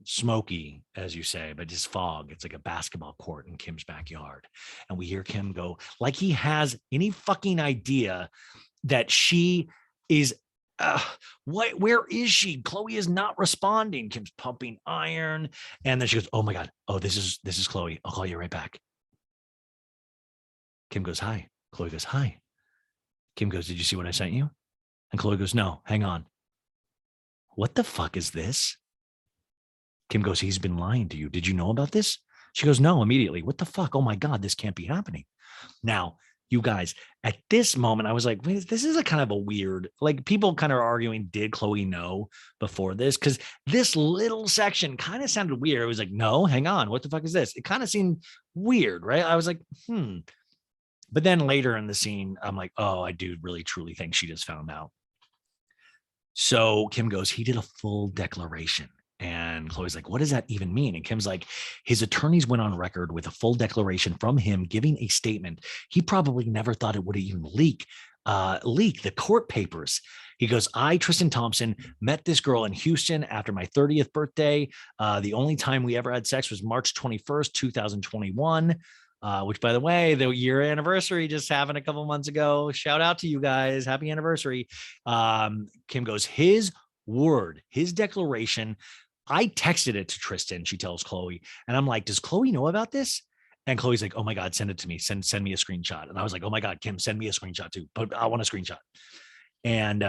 smoky, as you say, but just fog. It's like a basketball court in Kim's backyard. And we hear Kim go like he has any fucking idea that she is where is she? Chloe is not responding. Kim's pumping iron. And then she goes, oh my God. Oh, this is Chloe. I'll call you right back. Kim goes, hi. Chloe goes, hi. Kim goes, did you see what I sent you? And Chloe goes, no, hang on. What the fuck is this? Kim goes, he's been lying to you. Did you know about this? She goes, no, immediately. What the fuck? Oh my God, this can't be happening. Now, you guys, at this moment, I was like, wait, this is a kind of a weird, like people kind of arguing, did Chloe know before this? Because this little section kind of sounded weird. It was like, no, hang on. What the fuck is this? It kind of seemed weird, right? I was like, But then later in the scene, I'm like, oh, I do really truly think she just found out. So Kim goes, he did a full declaration. And Chloe's like, what does that even mean? And Kim's like, his attorneys went on record with a full declaration from him giving a statement. He probably never thought it would even leak the court papers. He goes, I, Tristan Thompson, met this girl in Houston after my 30th birthday. The only time we ever had sex was March 21st, 2021. Which, by the way, the year anniversary just happened a couple months ago. Shout out to you guys. Happy anniversary. Kim goes, his word, his declaration. I texted it to Tristan, she tells Chloe. And I'm like, does Chloe know about this? And Chloe's like, oh my God, send it to me. Send me a screenshot. And I was like, oh my God, Kim, send me a screenshot too. But I want a screenshot. And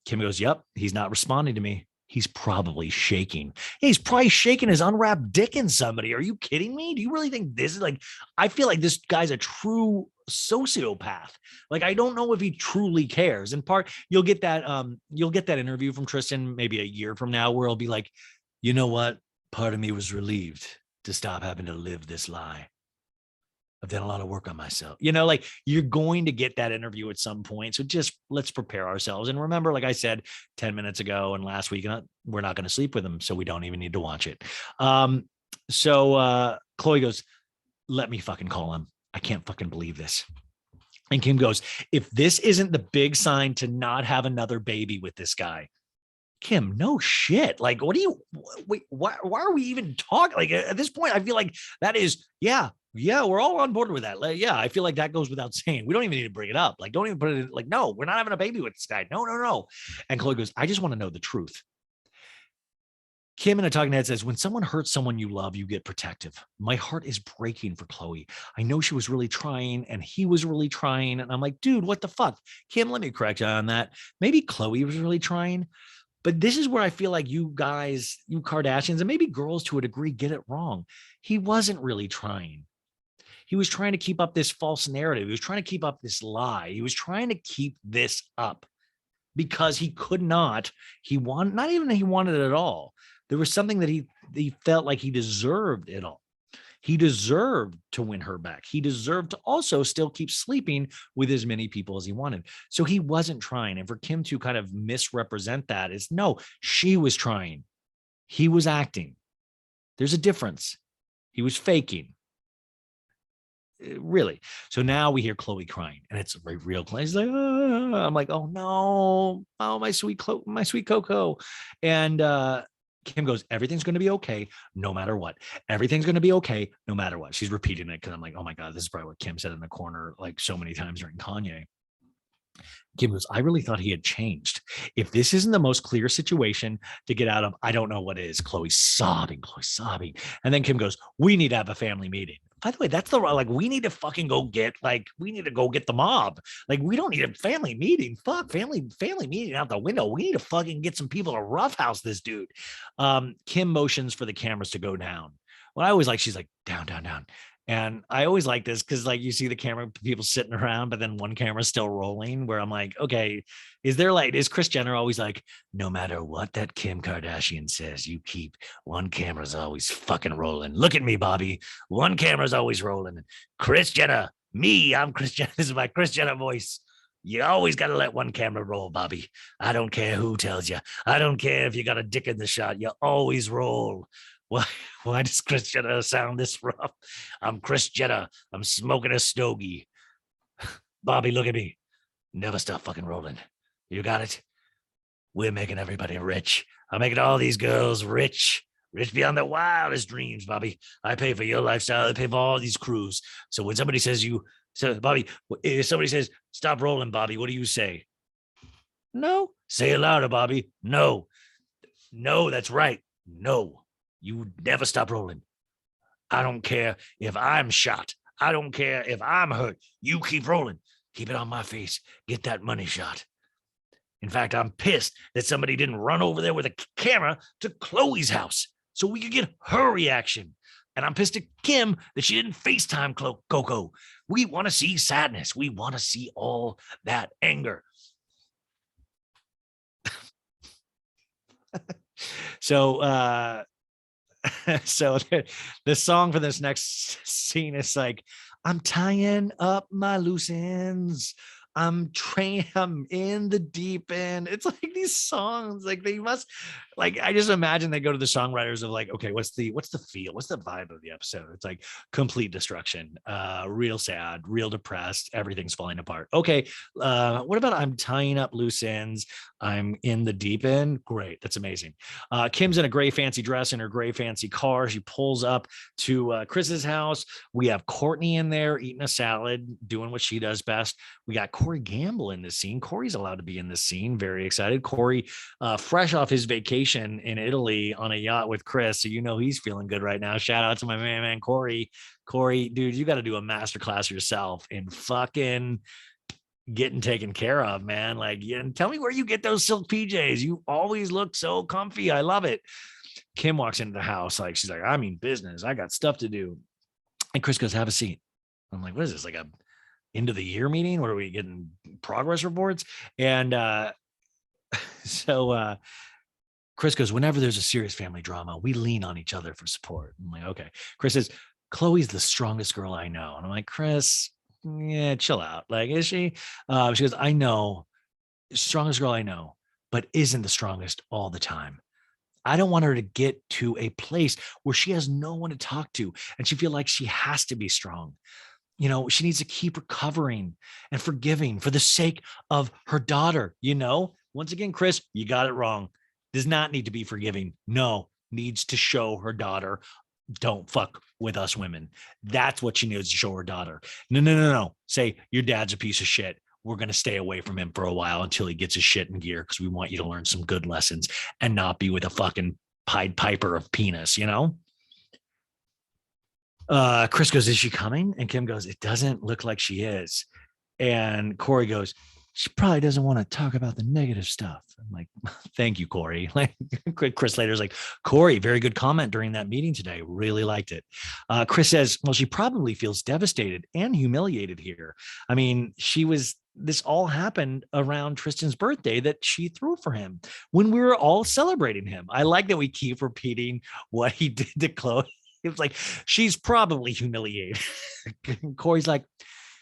Kim goes, yep, he's not responding to me. He's probably shaking. He's probably shaking his unwrapped dick in somebody. Are you kidding me? Do you really think this is like, I feel like this guy's a true sociopath. Like, I don't know if he truly cares. In part, you'll get that interview from Tristan maybe a year from now where he'll be like, you know what? Part of me was relieved to stop having to live this lie. I've done a lot of work on myself. Like you're going to get that interview at some point. So just let's prepare ourselves. And remember, like I said 10 minutes ago and last week, we're not going to sleep with him. So we don't even need to watch it. So Chloe goes, let me fucking call him. I can't fucking believe this. And Kim goes, if this isn't the big sign to not have another baby with this guy, Kim, no shit. Like, why are we even talking? Like at this point, I feel like that is, yeah, we're all on board with that. Like, yeah, I feel like that goes without saying. We don't even need to bring it up. Like, don't even put it in, like, no, we're not having a baby with this guy. No. And Chloe goes, I just want to know the truth. Kim in a talking head says, when someone hurts someone you love, you get protective. My heart is breaking for Chloe. I know she was really trying and he was really trying. And I'm like, dude, what the fuck? Kim, let me correct you on that. Maybe Chloe was really trying. But this is where I feel like you guys, you Kardashians, and maybe girls to a degree get it wrong. He wasn't really trying. He was trying to keep up this false narrative. He was trying to keep up this lie. He was trying to keep this up because he could not. He wanted, not even that he wanted it at all. There was something that he felt like he deserved it all. He deserved to win her back. He deserved to also still keep sleeping with as many people as he wanted. So he wasn't trying. And for Kim to kind of misrepresent that is, no, she was trying. He was acting. There's a difference. He was faking. Really. So now we hear Chloe crying and it's a very real Chloe. He's like, oh. I'm like, oh no, oh, my sweet Coco. And Kim goes, everything's going to be okay no matter what. Everything's going to be okay no matter what. She's repeating it because I'm like, oh my God, this is probably what Kim said in the corner like so many times during Kanye. Kim goes, I really thought he had changed. If this isn't the most clear situation to get out of, I don't know what is. Chloe's sobbing. And then Kim goes, we need to have a family meeting. By the way, that's like, we need to fucking go get, we need to go get the mob. Like, we don't need a family meeting. Fuck, family meeting out the window. We need to fucking get some people to roughhouse this dude. Kim motions for the cameras to go down. Well, I always like, she's like, down. And I always like this because, like, you see the camera people sitting around, but then one camera's still rolling. Where I'm like, okay, is Chris Jenner always like, no matter what that Kim Kardashian says, you keep one camera's always fucking rolling. Look at me, Bobby. One camera's always rolling. Chris Jenner, I'm Chris Jenner. This is my Chris Jenner voice. You always got to let one camera roll, Bobby. I don't care who tells you. I don't care if you got a dick in the shot. You always roll. Why? Why does Chris Jenner sound this rough? I'm Chris Jenner. I'm smoking a stogie. Bobby, look at me. Never stop fucking rolling. You got it? We're making everybody rich. I'm making all these girls rich. Rich beyond their wildest dreams, Bobby. I pay for your lifestyle. I pay for all these crews. So when somebody says Bobby, if somebody says, stop rolling, Bobby, what do you say? No. Say it louder, Bobby. No. No, that's right. No. You never stop rolling. I don't care if I'm shot. I don't care if I'm hurt. You keep rolling. Keep it on my face. Get that money shot. In fact, I'm pissed that somebody didn't run over there with a camera to Chloe's house so we could get her reaction. And I'm pissed at Kim that she didn't FaceTime Coco. We want to see sadness. We want to see all that anger. So so the song for this next scene is like, I'm tying up my loose ends. I'm in the deep end. It's like these songs, like they must, like, I just imagine they go to the songwriters of like, okay, what's the feel? What's the vibe of the episode? It's like complete destruction, real sad, real depressed. Everything's falling apart. Okay. What about I'm tying up loose ends? I'm in the deep end. Great. That's amazing. Kim's in a gray fancy dress in her gray fancy car. She pulls up to Chris's house. We have Courtney in there eating a salad, doing what she does best. We got Corey Gamble in this scene. Corey's allowed to be in this scene. Very excited. Corey, fresh off his vacation in Italy on a yacht with Chris. So, you know, he's feeling good right now. Shout out to my man, Corey. Corey, dude, you got to do a masterclass yourself in fucking getting taken care of, man. Like, yeah, tell me where you get those silk PJs. You always look so comfy. I love it. Kim walks into the house. Like, she's like, I mean, business. I got stuff to do. And Chris goes, have a seat. I'm like, what is this? Like a end of the year meeting? What are we getting progress reports? And so Chris goes, whenever there's a serious family drama, we lean on each other for support. I'm like, okay. Chris says, Chloe's the strongest girl I know. And I'm like, Chris, yeah, chill out. Like, is she? She goes, I know, strongest girl I know, but isn't the strongest all the time. I don't want her to get to a place where she has no one to talk to and she feel like she has to be strong. You know, she needs to keep recovering and forgiving for the sake of her daughter. You know, once again, Chris, you got it wrong. Does not need to be forgiving. No, needs to show her daughter, don't fuck with us women. That's what she needs to show her daughter. No. Say, your dad's a piece of shit. We're going to stay away from him for a while until he gets his shit in gear because we want you to learn some good lessons and not be with a fucking Pied Piper of penis, you know? Chris goes, is she coming? And Kim goes, it doesn't look like she is. And Corey goes, she probably doesn't want to talk about the negative stuff. I'm like, thank you, Corey. Like, Chris later's like, Corey, very good comment during that meeting today. Really liked it. Chris says, well, she probably feels devastated and humiliated here. I mean, this all happened around Tristan's birthday that she threw for him when we were all celebrating him. I like that we keep repeating what he did to Chloe. It was like, she's probably humiliated. Corey's like,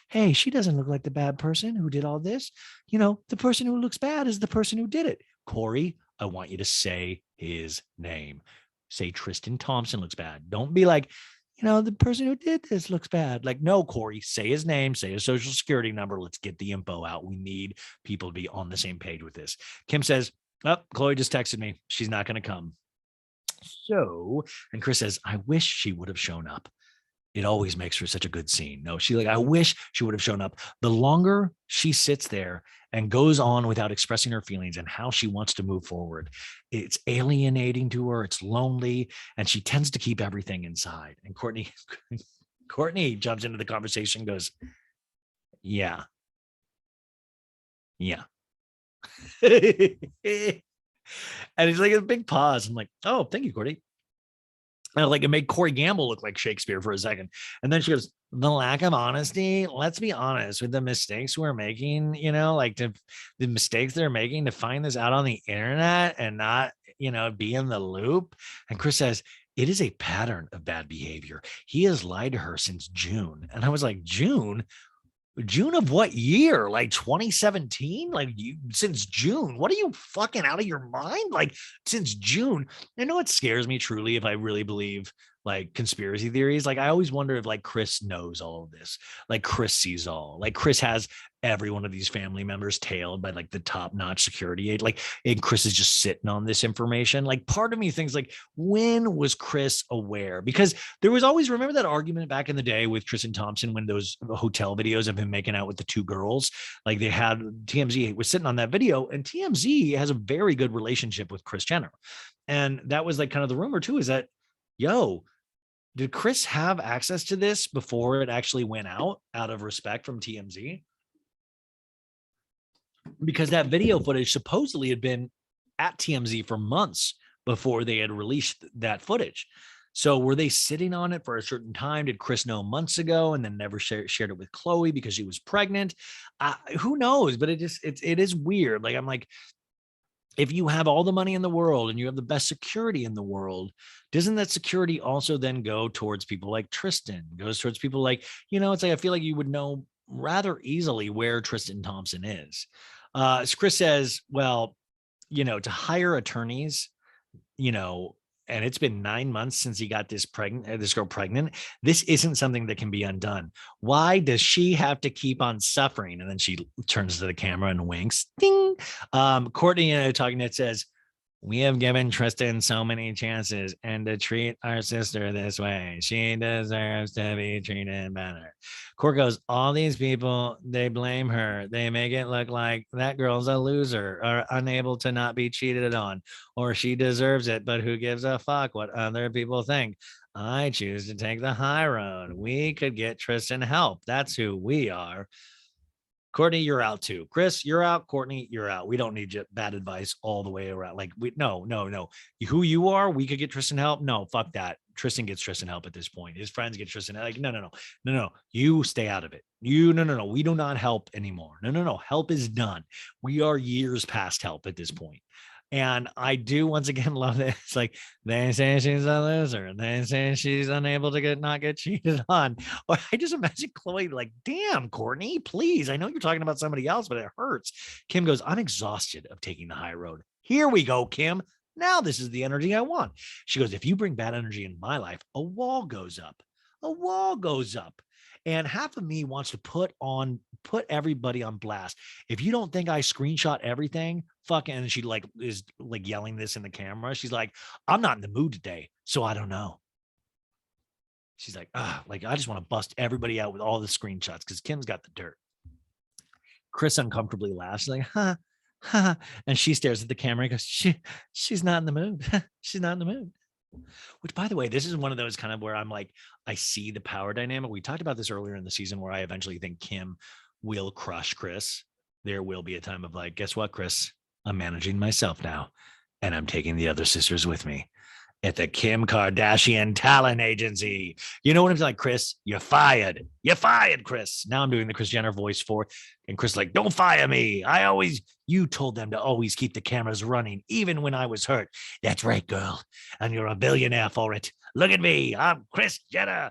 hey, she doesn't look like the bad person who did all this. You know, the person who looks bad is the person who did it. Corey, I want you to say his name. Say Tristan Thompson looks bad. Don't be like, you know, the person who did this looks bad. Like, no, Corey, say his name, say his social security number. Let's get the info out. We need people to be on the same page with this. Kim says, oh, Chloe just texted me. She's not going to come. So, and Chris says, I wish she would have shown up. It always makes for such a good scene. No, I wish she would have shown up. The longer she sits there and goes on without expressing her feelings and how she wants to move forward, it's alienating to her. It's lonely. And she tends to keep everything inside. And Courtney jumps into the conversation, goes, yeah. And it's like a big pause. I'm like, oh, thank you, Courtney. And like it made Corey Gamble look like Shakespeare for a second. And then she goes, the lack of honesty. Let's be honest with the mistakes we're making, like the mistakes they're making to find this out on the internet and not, be in the loop. And Chris says, it is a pattern of bad behavior. He has lied to her since June. And I was like, June? June of what year? Like 2017? Like since June? What are you fucking out of your mind? Like since June? I know it scares me truly if I really believe like conspiracy theories. Like I always wonder if like Chris knows all of this. Like Chris sees all. Like Chris has every one of these family members tailed by like the top-notch security aid. Like, and Chris is just sitting on this information. Like part of me thinks like, when was Chris aware? Because there was always, remember that argument back in the day with Tristan Thompson when those hotel videos of him making out with the two girls, like they had TMZ was sitting on that video, and TMZ has a very good relationship with Kris Jenner. And that was like kind of the rumor too, is that, yo, did Chris have access to this before it actually went out of respect from TMZ? Because that video footage supposedly had been at TMZ for months before they had released that footage. So were they sitting on it for a certain time? Did Chris know months ago and then never shared it with Khloe because she was pregnant? Who knows? But it is weird. Like, I'm like, if you have all the money in the world and you have the best security in the world, doesn't that security also then go towards people like Tristan, goes towards people like, it's like, I feel like you would know rather easily where Tristan Thompson is. Chris says, well, to hire attorneys, and it's been 9 months since he got this girl pregnant. This isn't something that can be undone. Why does she have to keep on suffering? And then she turns to the camera and winks. Ding. Courtney talking, it says, we have given Tristan so many chances, and to treat our sister this way, she deserves to be treated better. Court goes, all these people, they blame her. They make it look like that girl's a loser or unable to not be cheated on, or she deserves it, but who gives a fuck what other people think? I choose to take the high road. We could get Tristan help. That's who we are. Courtney, you're out too. Chris, you're out. Courtney, you're out. We don't need you bad advice all the way around. Like, no. Who you are, we could get Tristan help. No, fuck that. Tristan gets Tristan help at this point. His friends get Tristan. Like, no. You stay out of it. No. We do not help anymore. No. Help is done. We are years past help at this point. And I do once again love this. It's like, they say she's a loser. They say she's unable to not get cheated on. Or I just imagine Khloe like, damn, Courtney, please. I know you're talking about somebody else, but it hurts. Kim goes, I'm exhausted of taking the high road. Here we go, Kim. Now this is the energy I want. She goes, if you bring bad energy in my life, a wall goes up. A wall goes up. And half of me wants to put everybody on blast. If you don't think I screenshot everything, fucking, and she like is like yelling this in the camera. She's like, I'm not in the mood today, so I don't know. She's like, like I just want to bust everybody out with all the screenshots because Kim's got the dirt. Chris uncomfortably laughs, like, ha. And she stares at the camera and goes, she's not in the mood. She's not in the mood. Which, by the way, this is one of those kind of where I'm like, I see the power dynamic. We talked about this earlier in the season where I eventually think Kim will crush Chris. There will be a time of like, guess what, Chris? I'm managing myself now, and I'm taking the other sisters with me at the Kim Kardashian talent agency. You know what I'm like, Chris, you're fired. You're fired, Chris. Now I'm doing the Kris Jenner voice for, and Chris like, don't fire me. You told them to always keep the cameras running, even when I was hurt. That's right, girl. And you're a billionaire for it. Look at me. I'm Kris Jenner.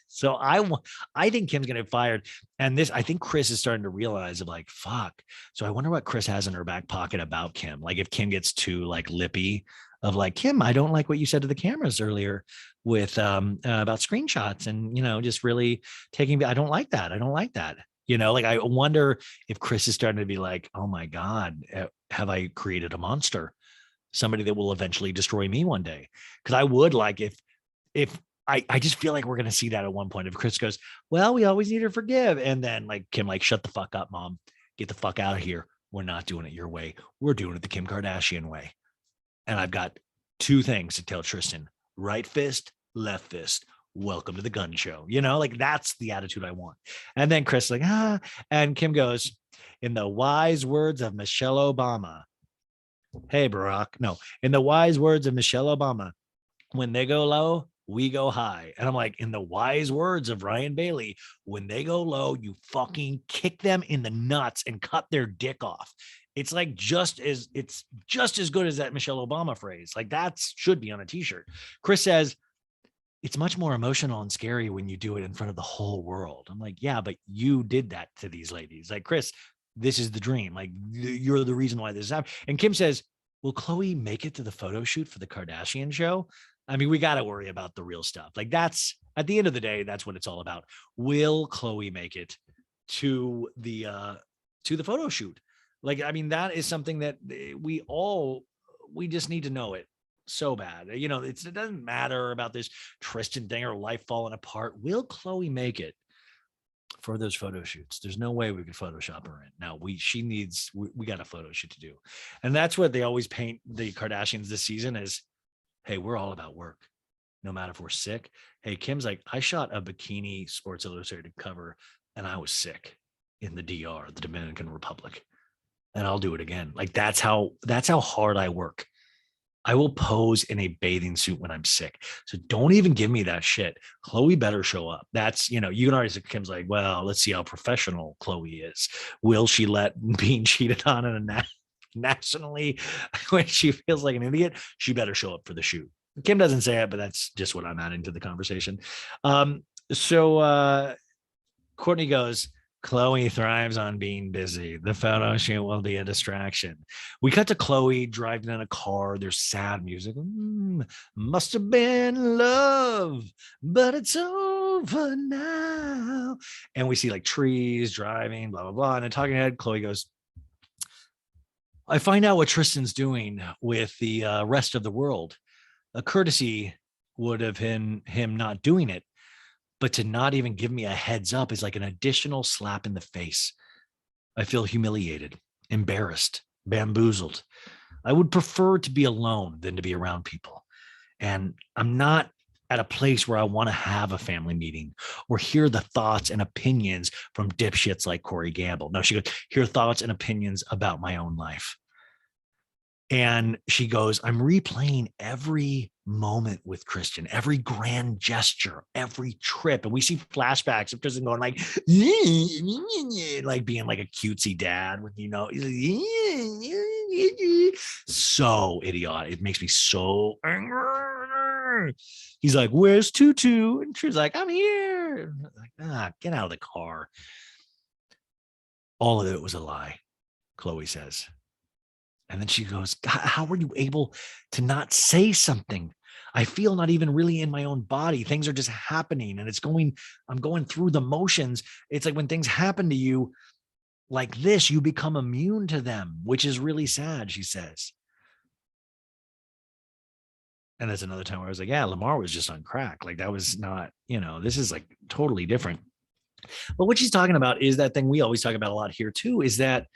So I think Kim's gonna get fired. And I think Chris is starting to realize of like, fuck. So I wonder what Chris has in her back pocket about Kim. Like if Kim gets too like lippy of like, Kim, I don't like what you said to the cameras earlier with about screenshots and, just really taking, I don't like that. Like, I wonder if Chris is starting to be like, oh my God, have I created a monster? Somebody that will eventually destroy me one day. Cause I would like, if I just feel like we're going to see that at one point. If Chris goes, well, we always need to forgive. And then like Kim, like, shut the fuck up, mom, get the fuck out of here. We're not doing it your way. We're doing it the Kim Kardashian way. And I've got two things to tell Tristan: right fist, left fist. Welcome to the gun show. Like that's the attitude I want. And then Chris like, and Kim goes, in the wise words of Michelle Obama. Hey, Barack. No, in the wise words of Michelle Obama, when they go low, we go high. And I'm like, in the wise words of Ryan Bailey, when they go low, you fucking kick them in the nuts and cut their dick off. It's like it's just as good as that Michelle Obama phrase. Like that should be on a t-shirt. Chris says, it's much more emotional and scary when you do it in front of the whole world. I'm like, yeah, but you did that to these ladies. Like, Chris, this is the dream. Like, you're the reason why this is happening. And Kim says, will Khloe make it to the photo shoot for the Kardashian show? I mean, we got to worry about the real stuff. Like, that's at the end of the day, that's what it's all about. Will Khloe make it to the photo shoot? Like, I mean, that is something that we just need to know it so bad. You know, it doesn't matter about this Tristan thing or life falling apart. Will Khloe make it for those photo shoots? There's no way we could Photoshop her in. Now we got a photo shoot to do. And that's what they always paint the Kardashians this season as, hey, we're all about work. No matter if we're sick. Hey, Kim's like, I shot a bikini Sports Illustrated cover and I was sick in the DR, the Dominican Republic. And I'll do it again. Like that's how hard I work. I will pose in a bathing suit when I'm sick. So don't even give me that shit. Khloe better show up. That's, you can already say, Kim's like, well, let's see how professional Khloe is. Will she let being cheated on in a nationally when she feels like an idiot? She better show up for the shoot. Kim doesn't say it, but that's just what I'm adding to the conversation. So Courtney goes, Khloe thrives on being busy. The photo shoot will be a distraction. We cut to Khloe driving in a car. There's sad music. Must have been love, but it's over now. And we see like trees driving, blah, blah, blah. And a talking head, Khloe goes, I find out what Tristan's doing with the rest of the world. A courtesy would have him not doing it. But to not even give me a heads up is like an additional slap in the face. I feel humiliated, embarrassed, bamboozled. I would prefer to be alone than to be around people. And I'm not at a place where I want to have a family meeting or hear the thoughts and opinions from dipshits like Corey Gamble. No, she goes, hear thoughts and opinions about my own life. And she goes, I'm replaying every moment with Christian, every grand gesture, every trip. And we see flashbacks of Tristan going like being like a cutesy dad with, so idiotic. It makes me so angry. He's like, where's Tutu? And she's like, I'm here. Like, get out of the car. All of it was a lie, Khloe says. And then she goes, God, how were you able to not say something? I feel not even really in my own body. Things are just happening and I'm going through the motions. It's like when things happen to you like this, you become immune to them, which is really sad, she says. And that's another time where I was like, yeah, Lamar was just on crack. Like that was not, this is like totally different. But what she's talking about is that thing we always talk about a lot here too, is that,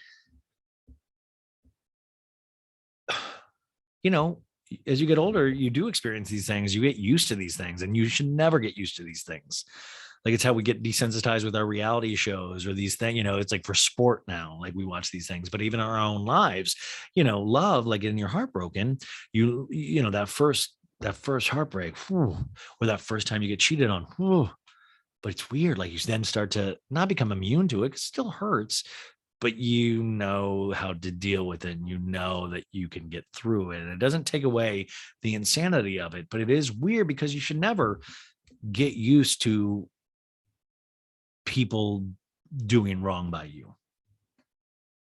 as you get older, you do experience these things. You get used to these things, and you should never get used to these things. Like it's how we get desensitized with our reality shows or these things. It's like for sport now, like we watch these things, but even our own lives, love, like in your heartbroken, that first heartbreak, or that first time you get cheated on, but it's weird. Like you then start to not become immune to it. It still hurts, but you know how to deal with it, and you know that you can get through it. And it doesn't take away the insanity of it, but it is weird because you should never get used to people doing wrong by you.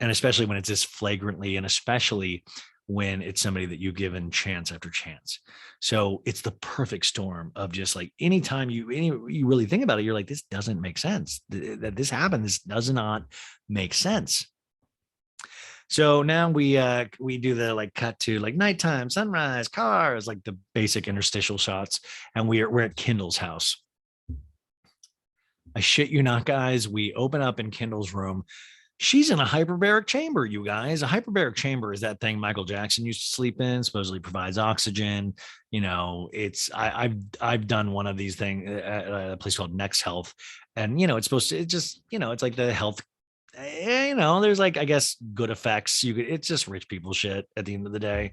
And especially when it's this flagrantly, and especially when it's somebody that you've given chance after chance. So it's the perfect storm of just like, anytime you really think about it, you're like, this doesn't make sense. That this happened. This does not make sense. So now we do the like cut to like nighttime, sunrise, cars, like the basic interstitial shots. And we're at Kendall's house. I shit you not, guys. We open up in Kendall's room. She's in a hyperbaric chamber, you guys. A hyperbaric chamber is that thing Michael Jackson used to sleep in, supposedly provides oxygen. I've done one of these things at a place called Next Health. And, it's supposed to, it's just, it's like the health there's like, I guess, good effects. It's just rich people shit at the end of the day.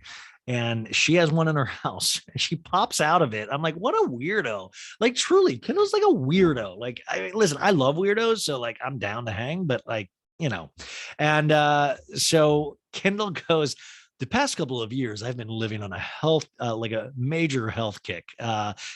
And she has one in her house and she pops out of it. I'm like, what a weirdo. Like, truly, Kendall's like a weirdo. Like, listen, I love weirdos. So, like, I'm down to hang, but like, you know, and so Kendall goes, the past couple of years, I've been living on a like a major health kick.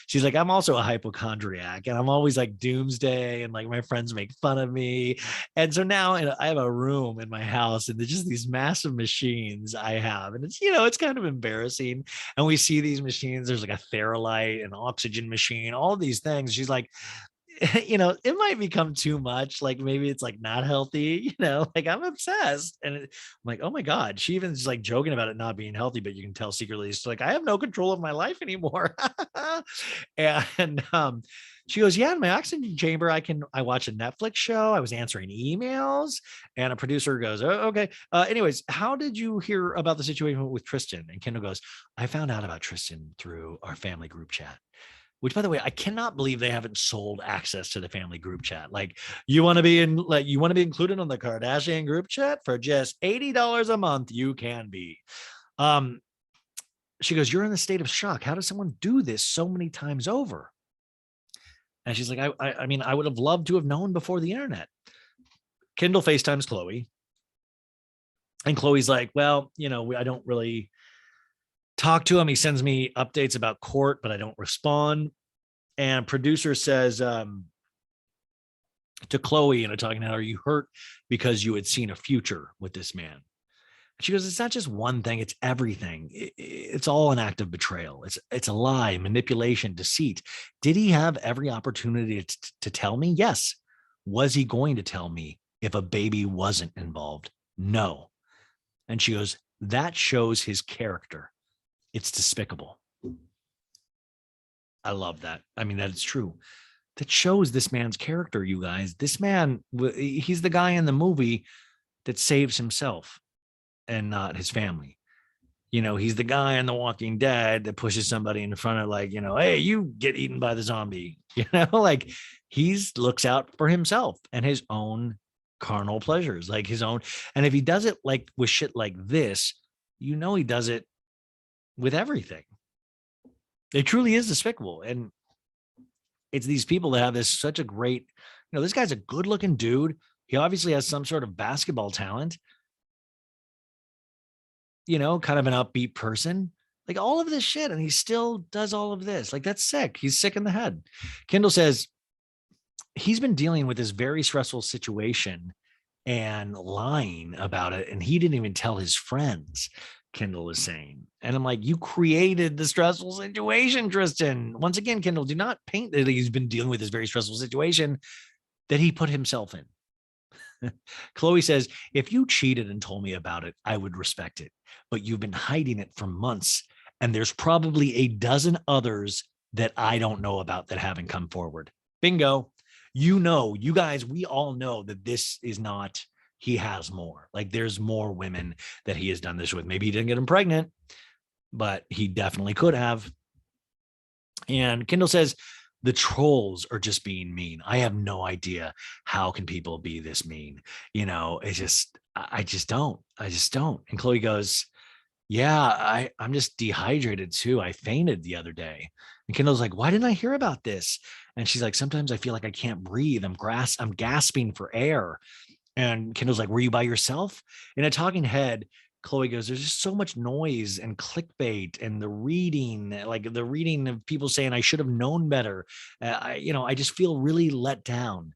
She's like, I'm also a hypochondriac and I'm always like doomsday and like my friends make fun of me. And so now I have a room in my house and there's just these massive machines I have. And it's kind of embarrassing. And we see these machines, there's like a Theralite, an oxygen machine, all these things. She's like, it might become too much. Like maybe it's like not healthy, like I'm obsessed. And I'm like, oh my God, she even is like joking about it not being healthy, but you can tell secretly it's like, I have no control of my life anymore. And she goes, yeah, in my oxygen chamber, I watch a Netflix show. I was answering emails and a producer goes, oh, okay. Anyways, how did you hear about the situation with Tristan? And Kendall goes, I found out about Tristan through our family group chat. Which, by the way, I cannot believe they haven't sold access to the family group chat. Like, you want to be included on the Kardashian group chat for just $80 a month. You can be. She goes, you're in a state of shock. How does someone do this so many times over? And she's like, I mean, I would have loved to have known before the internet. Kendall FaceTimes Chloe. And Chloe's like, well, I don't really talk to him. He sends me updates about court, but I don't respond. And producer says to Chloe, talking to her, are you hurt because you had seen a future with this man? She goes, it's not just one thing, it's everything. It's all an act of betrayal. It's a lie, manipulation, deceit. Did he have every opportunity to tell me? Yes. Was he going to tell me if a baby wasn't involved? No. And she goes, that shows his character. It's despicable. I love that. I mean, that is true. That shows this man's character, you guys. This man, he's the guy in the movie that saves himself and not his family. He's the guy in The Walking Dead that pushes somebody in front of like, hey, you get eaten by the zombie. Like he's looks out for himself and his own carnal pleasures, like his own. And if he does it like with shit like this, he does it with everything. It truly is despicable. And it's these people that have such a great, this guy's a good looking dude. He obviously has some sort of basketball talent, kind of an upbeat person, like all of this shit. And he still does all of this. Like that's sick. He's sick in the head. Kendall says he's been dealing with this very stressful situation and lying about it. And he didn't even tell his friends. Kendall is saying. And I'm like, you created the stressful situation, Tristan. Once again, Kendall, do not paint that he's been dealing with this very stressful situation that he put himself in. Chloe says, if you cheated and told me about it, I would respect it. But you've been hiding it for months. And there's probably a dozen others that I don't know about that haven't come forward. Bingo. You guys, we all know that this is not, he has more. Like there's more women that he has done this with. Maybe he didn't get them pregnant, but he definitely could have. And Kendall says, the trolls are just being mean. I have no idea how can people be this mean. I just don't. And Chloe goes, yeah, I'm just dehydrated too. I fainted the other day. And Kendall's like, why didn't I hear about this? And she's like, sometimes I feel like I can't breathe. I'm gasping for air. And Kendall's like, were you by yourself? In a talking head, Chloe goes, there's just so much noise and clickbait and the reading of people saying I should have known better. I just feel really let down.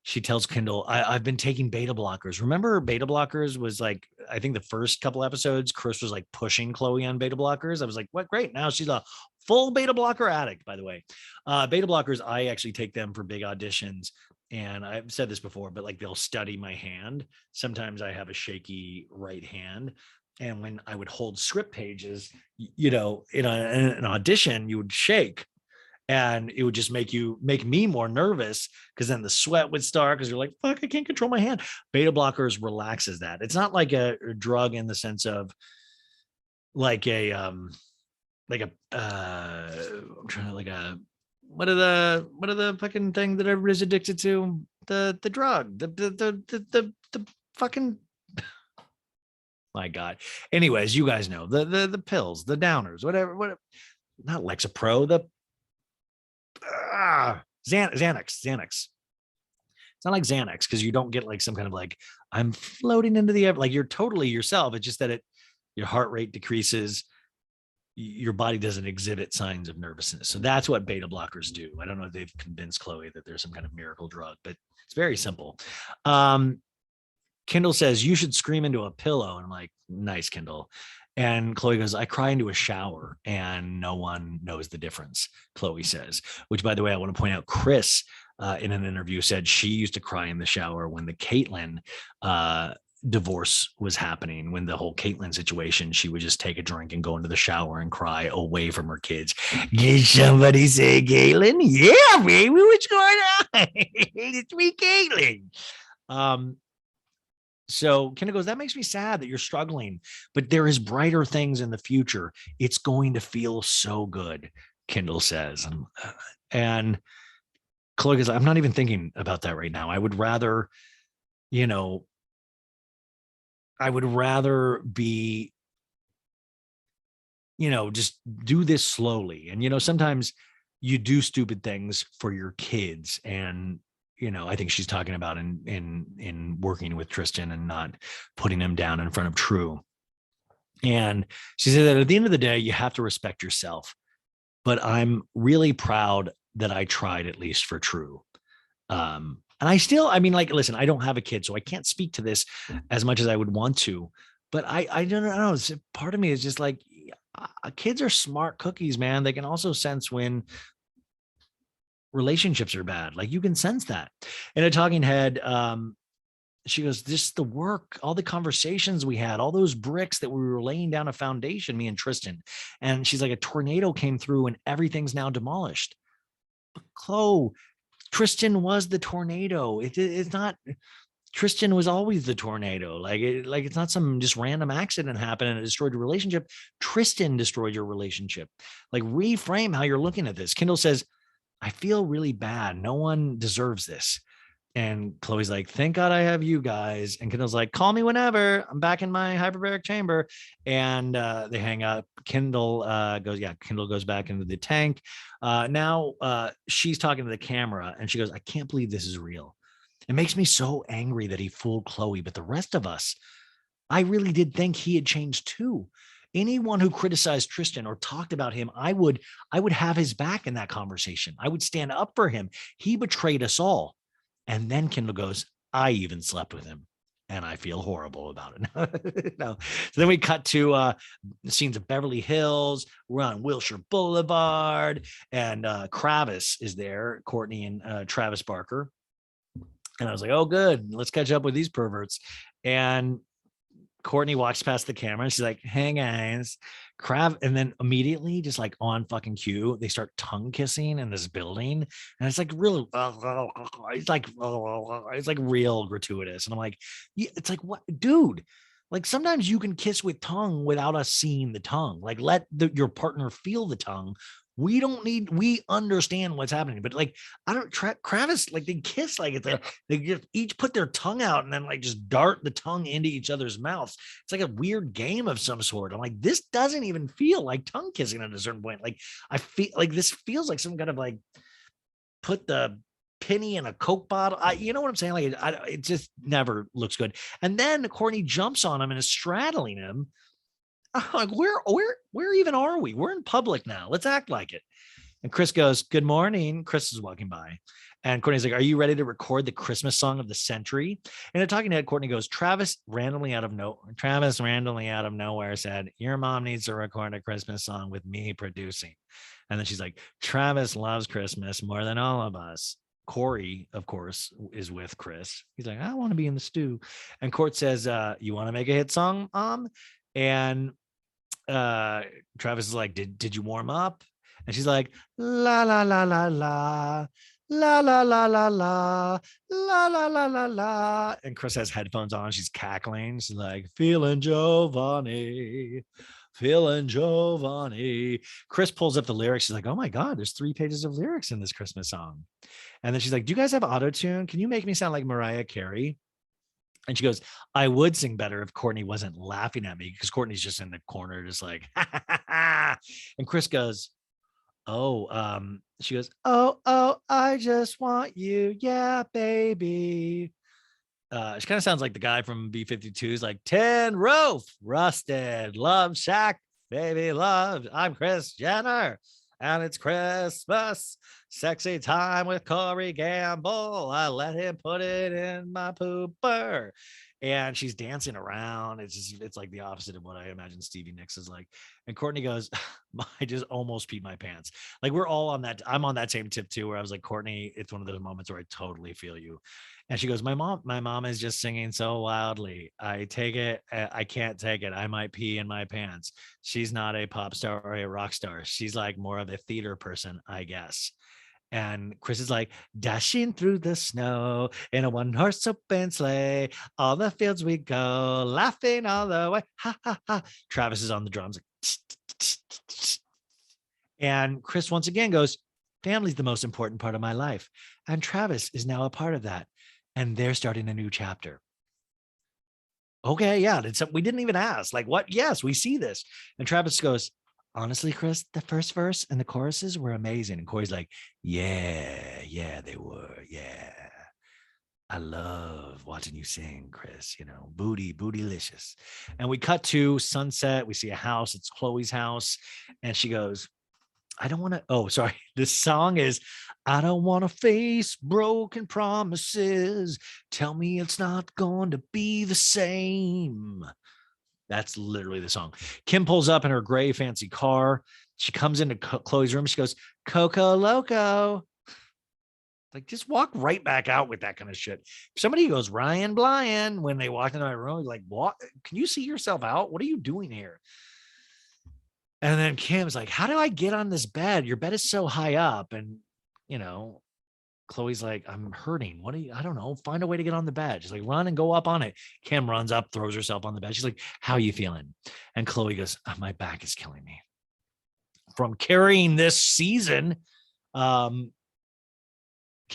She tells Kendall, I've been taking beta blockers. Remember beta blockers was like, I think the first couple episodes, Chris was like pushing Chloe on beta blockers. I was like, what? Great. Now she's a full beta blocker addict, by the way. Beta blockers, I actually take them for big auditions. And I've said this before, but like they'll study my hand. Sometimes I have a shaky right hand. And when I would hold script pages, in an audition, you would shake. And it would just make me more nervous because then the sweat would start because you're like, fuck, I can't control my hand. Beta blockers relaxes that. It's not like a drug in the sense of like I'm trying to like what are the fucking thing that everybody's addicted to? The drug, the the fucking my God. Anyways, you guys know the pills, the downers, whatever, not Lexapro, the Xanax. It's not like Xanax because you don't get like some kind of like I'm floating into the air. Like you're totally yourself. It's just that your heart rate decreases. Your body doesn't exhibit signs of nervousness. So that's what beta blockers do. I don't know if they've convinced Chloe that there's some kind of miracle drug, but it's very simple. Kendall says you should scream into a pillow. And I'm like, nice, Kendall. And Chloe goes, I cry into a shower and no one knows the difference, Chloe says, which, by the way, I want to point out, Chris in an interview said she used to cry in the shower when the Caitlyn divorce was happening. When the whole Caitlyn situation, she would just take a drink and go into the shower and cry away from her kids. Did somebody say Caitlyn? Yeah, baby, what's going on? It's me, Caitlyn. So Kendall goes, that makes me sad that you're struggling, but there is brighter things in the future. It's going to feel so good, Kendall says. And Chloe goes, I'm not even thinking about that right now. I would rather be, just do this slowly. And, sometimes you do stupid things for your kids. And I think she's talking about in working with Tristan and not putting him down in front of True. And she said that at the end of the day, you have to respect yourself. But I'm really proud that I tried, at least for True. And listen, I don't have a kid, so I can't speak to this as much as I would want to. But I don't know. Part of me is just like, kids are smart cookies, man. They can also sense when relationships are bad. Like you can sense that. In a talking head, she goes, this the work, all the conversations we had, all those bricks that we were laying down a foundation, me and Tristan. And she's like, a tornado came through and everything's now demolished. But Chloe, Tristan was the tornado. It's not, Tristan was always the tornado. Like it's not some just random accident happened and it destroyed your relationship. Tristan destroyed your relationship. Like reframe how you're looking at this. Kendall says, I feel really bad. No one deserves this. And Chloe's like, thank God I have you guys. And Kendall's like, call me whenever. I'm back in my hyperbaric chamber. And they hang up. Kendall goes back into the tank. Now she's talking to the camera and she goes, I can't believe this is real. It makes me so angry that he fooled Chloe. But the rest of us, I really did think he had changed too. Anyone who criticized Tristan or talked about him, I would have his back in that conversation. I would stand up for him. He betrayed us all. And then Kendall goes, I even slept with him and I feel horrible about it. No. So then we cut to scenes of Beverly Hills. We're on Wilshire Boulevard and Travis is there, Courtney and Travis Barker. And I was like, oh, good. Let's catch up with these perverts. And Courtney walks past the camera and she's like, hey guys, and then immediately just like on fucking cue, they start tongue kissing in this building. And it's like really, it's like real gratuitous. And I'm like, yeah, it's like, what, dude, like sometimes you can kiss with tongue without us seeing the tongue, like let your partner feel the tongue. We understand what's happening, but like, Travis, like they kiss, like it's they just each put their tongue out and then like just dart the tongue into each other's mouths. It's like a weird game of some sort. I'm like, this doesn't even feel like tongue kissing at a certain point. Like I feel like this feels like some kind of like put the penny in a Coke bottle. You know what I'm saying? Like it just never looks good. And then Courtney jumps on him and is straddling him. I'm like, where even are we? We're in public now. Let's act like it. And Chris goes, good morning. Chris is walking by. And Courtney's like, are you ready to record the Christmas song of the century? And a talking head, Courtney goes, Travis randomly out of nowhere said, your mom needs to record a Christmas song with me producing. And then she's like, Travis loves Christmas more than all of us. Corey, of course, is with Chris. He's like, I want to be in the stew. And Court says, you want to make a hit song, Mom? And Travis is like, did you warm up? And she's like, la la la la la la la la la la la la la la la. And Chris has headphones on. She's cackling. She's like, feeling Giovanni. Chris pulls up the lyrics. She's like, oh my God, there's 3 pages of lyrics in this Christmas song. And then she's like, do you guys have auto-tune? Can you make me sound like Mariah Carey? And she goes, I would sing better if Courtney wasn't laughing at me, because Courtney's just in the corner, just like, ha, ha, ha, ha. And Chris goes, oh, she goes, oh, I just want you. Yeah, baby. She kind of sounds like the guy from B-52's like, Tin Roof, Rusted, Love Shack, Baby Love. I'm Chris Jenner, and it's Christmas. Sexy time with Corey Gamble. I let him put it in my pooper. And she's dancing around. It's like the opposite of what I imagine Stevie Nicks is like. And Courtney goes, I just almost peed my pants. Like, we're all on that. I'm on that same tip too, where I was like, Courtney, it's one of those moments where I totally feel you. And she goes, my mom is just singing so loudly. I take it. I can't take it. I might pee in my pants. She's not a pop star or a rock star. She's like more of a theater person, I guess. And Chris is like, dashing through the snow in a one-horse open sleigh. All the fields we go, laughing all the way. Ha, ha, ha. Travis is on the drums. Like, and Chris once again goes, family's the most important part of my life. And Travis is now a part of that. And they're starting a new chapter. Okay, yeah. We didn't even ask. Like, what? Yes, we see this. And Travis goes, honestly, Chris, the first verse and the choruses were amazing. And Corey's like, yeah, they were. Yeah. I love watching you sing, Chris, bootylicious. And we cut to sunset. We see a house. It's Chloe's house. And she goes, I don't want to. Oh, sorry. This song is, I don't want to face broken promises. Tell me it's not going to be the same. That's literally the song. Kim pulls up in her gray fancy car. She comes into Chloe's room. She goes, Coco Loco. Like, just walk right back out with that kind of shit. If somebody goes, Ryan Blyan, when they walk into my room, like, what? Can you see yourself out? What are you doing here? And then Kim's like, how do I get on this bed? Your bed is so high up. And, Chloe's like, I'm hurting. I don't know. Find a way to get on the bed. She's like, run and go up on it. Kim runs up, throws herself on the bed. She's like, how are you feeling? And Chloe goes, my back is killing me from carrying this season. Kim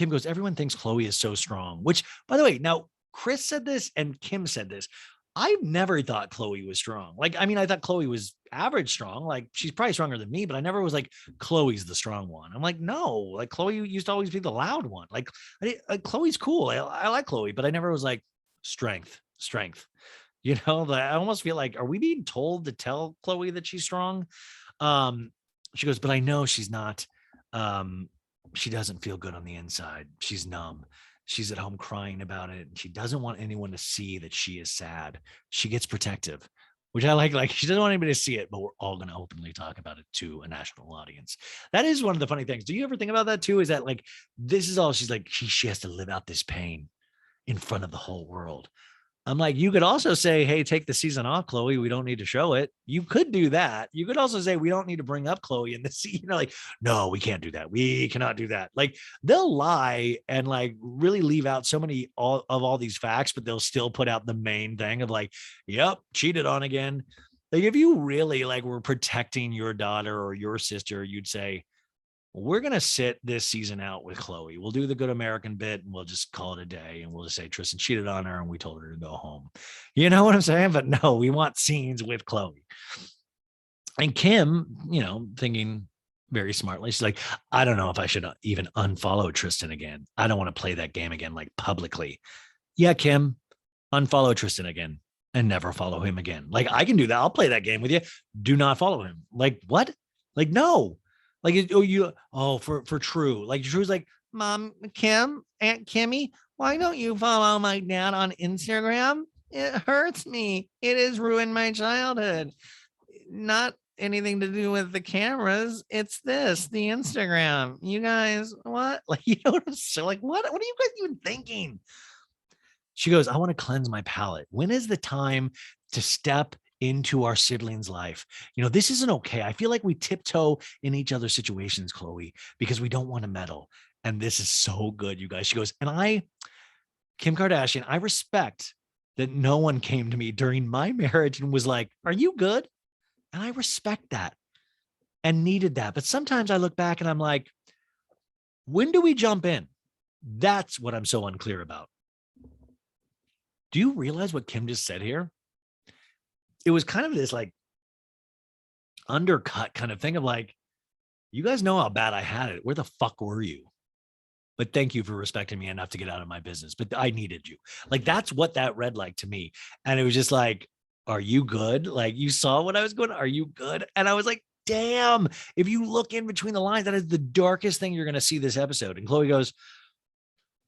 goes, everyone thinks Chloe is so strong, which, by the way, now Chris said this and Kim said this. I've never thought Chloe was strong. Like, I mean, I thought Chloe was average strong. Like, she's probably stronger than me, but I never was like, Chloe's the strong one. I'm like, no, like Chloe used to always be the loud one. Like, Chloe's cool. I like Chloe, but I never was like strength. I almost feel like, are we being told to tell Chloe that she's strong? She goes, but I know she's not. She doesn't feel good on the inside. She's numb. She's at home crying about it. And she doesn't want anyone to see that she is sad. She gets protective, which I like. Like, she doesn't want anybody to see it, but we're all going to openly talk about it to a national audience. That is one of the funny things. Do you ever think about that too? Is that like, this is all she's like, she has to live out this pain in front of the whole world. I'm like, you could also say, hey, take the season off, Chloe. We don't need to show it. You could do that. You could also say, we don't need to bring up Chloe in the scene. Like, no, we can't do that. We cannot do that. Like, they'll lie and like really leave out so many of all these facts, but they'll still put out the main thing of like, yep, cheated on again. Like, if you really like were protecting your daughter or your sister, you'd say, we're going to sit this season out with Chloe. We'll do the good American bit and we'll just call it a day. And we'll just say Tristan cheated on her and we told her to go home. You know what I'm saying? But no, we want scenes with Chloe. And Kim, thinking very smartly, she's like, I don't know if I should even unfollow Tristan again. I don't want to play that game again, like publicly. Yeah, Kim, unfollow Tristan again and never follow him again. Like, I can do that. I'll play that game with you. Do not follow him. Like, what? Like, no. Like, for True. Like, True's like, Mom, Kim, Aunt Kimmy, why don't you follow my dad on Instagram? It hurts me. It has ruined my childhood. Not anything to do with the cameras. It's the Instagram. You guys, what? Like, what I'm saying? Like, what are you guys even thinking? She goes, I want to cleanse my palate. When is the time to step into our siblings' life? This isn't okay. I feel like we tiptoe in each other's situations, Chloe, because we don't want to meddle. And this is so good, you guys. She goes, and Kim Kardashian, I respect that no one came to me during my marriage and was like, are you good? And I respect that and needed that. But sometimes I look back and I'm like, when do we jump in? That's what I'm so unclear about. Do you realize what Kim just said here? It was kind of this like undercut kind of thing of like, you guys know how bad I had it. Where the fuck were you? But thank you for respecting me enough to get out of my business. But I needed you. Like, that's what that read like to me. And it was just like, are you good? Like, you saw what I was going, are you good? And I was like, damn, if you look in between the lines, that is the darkest thing you're going to see this episode. And Chloe goes,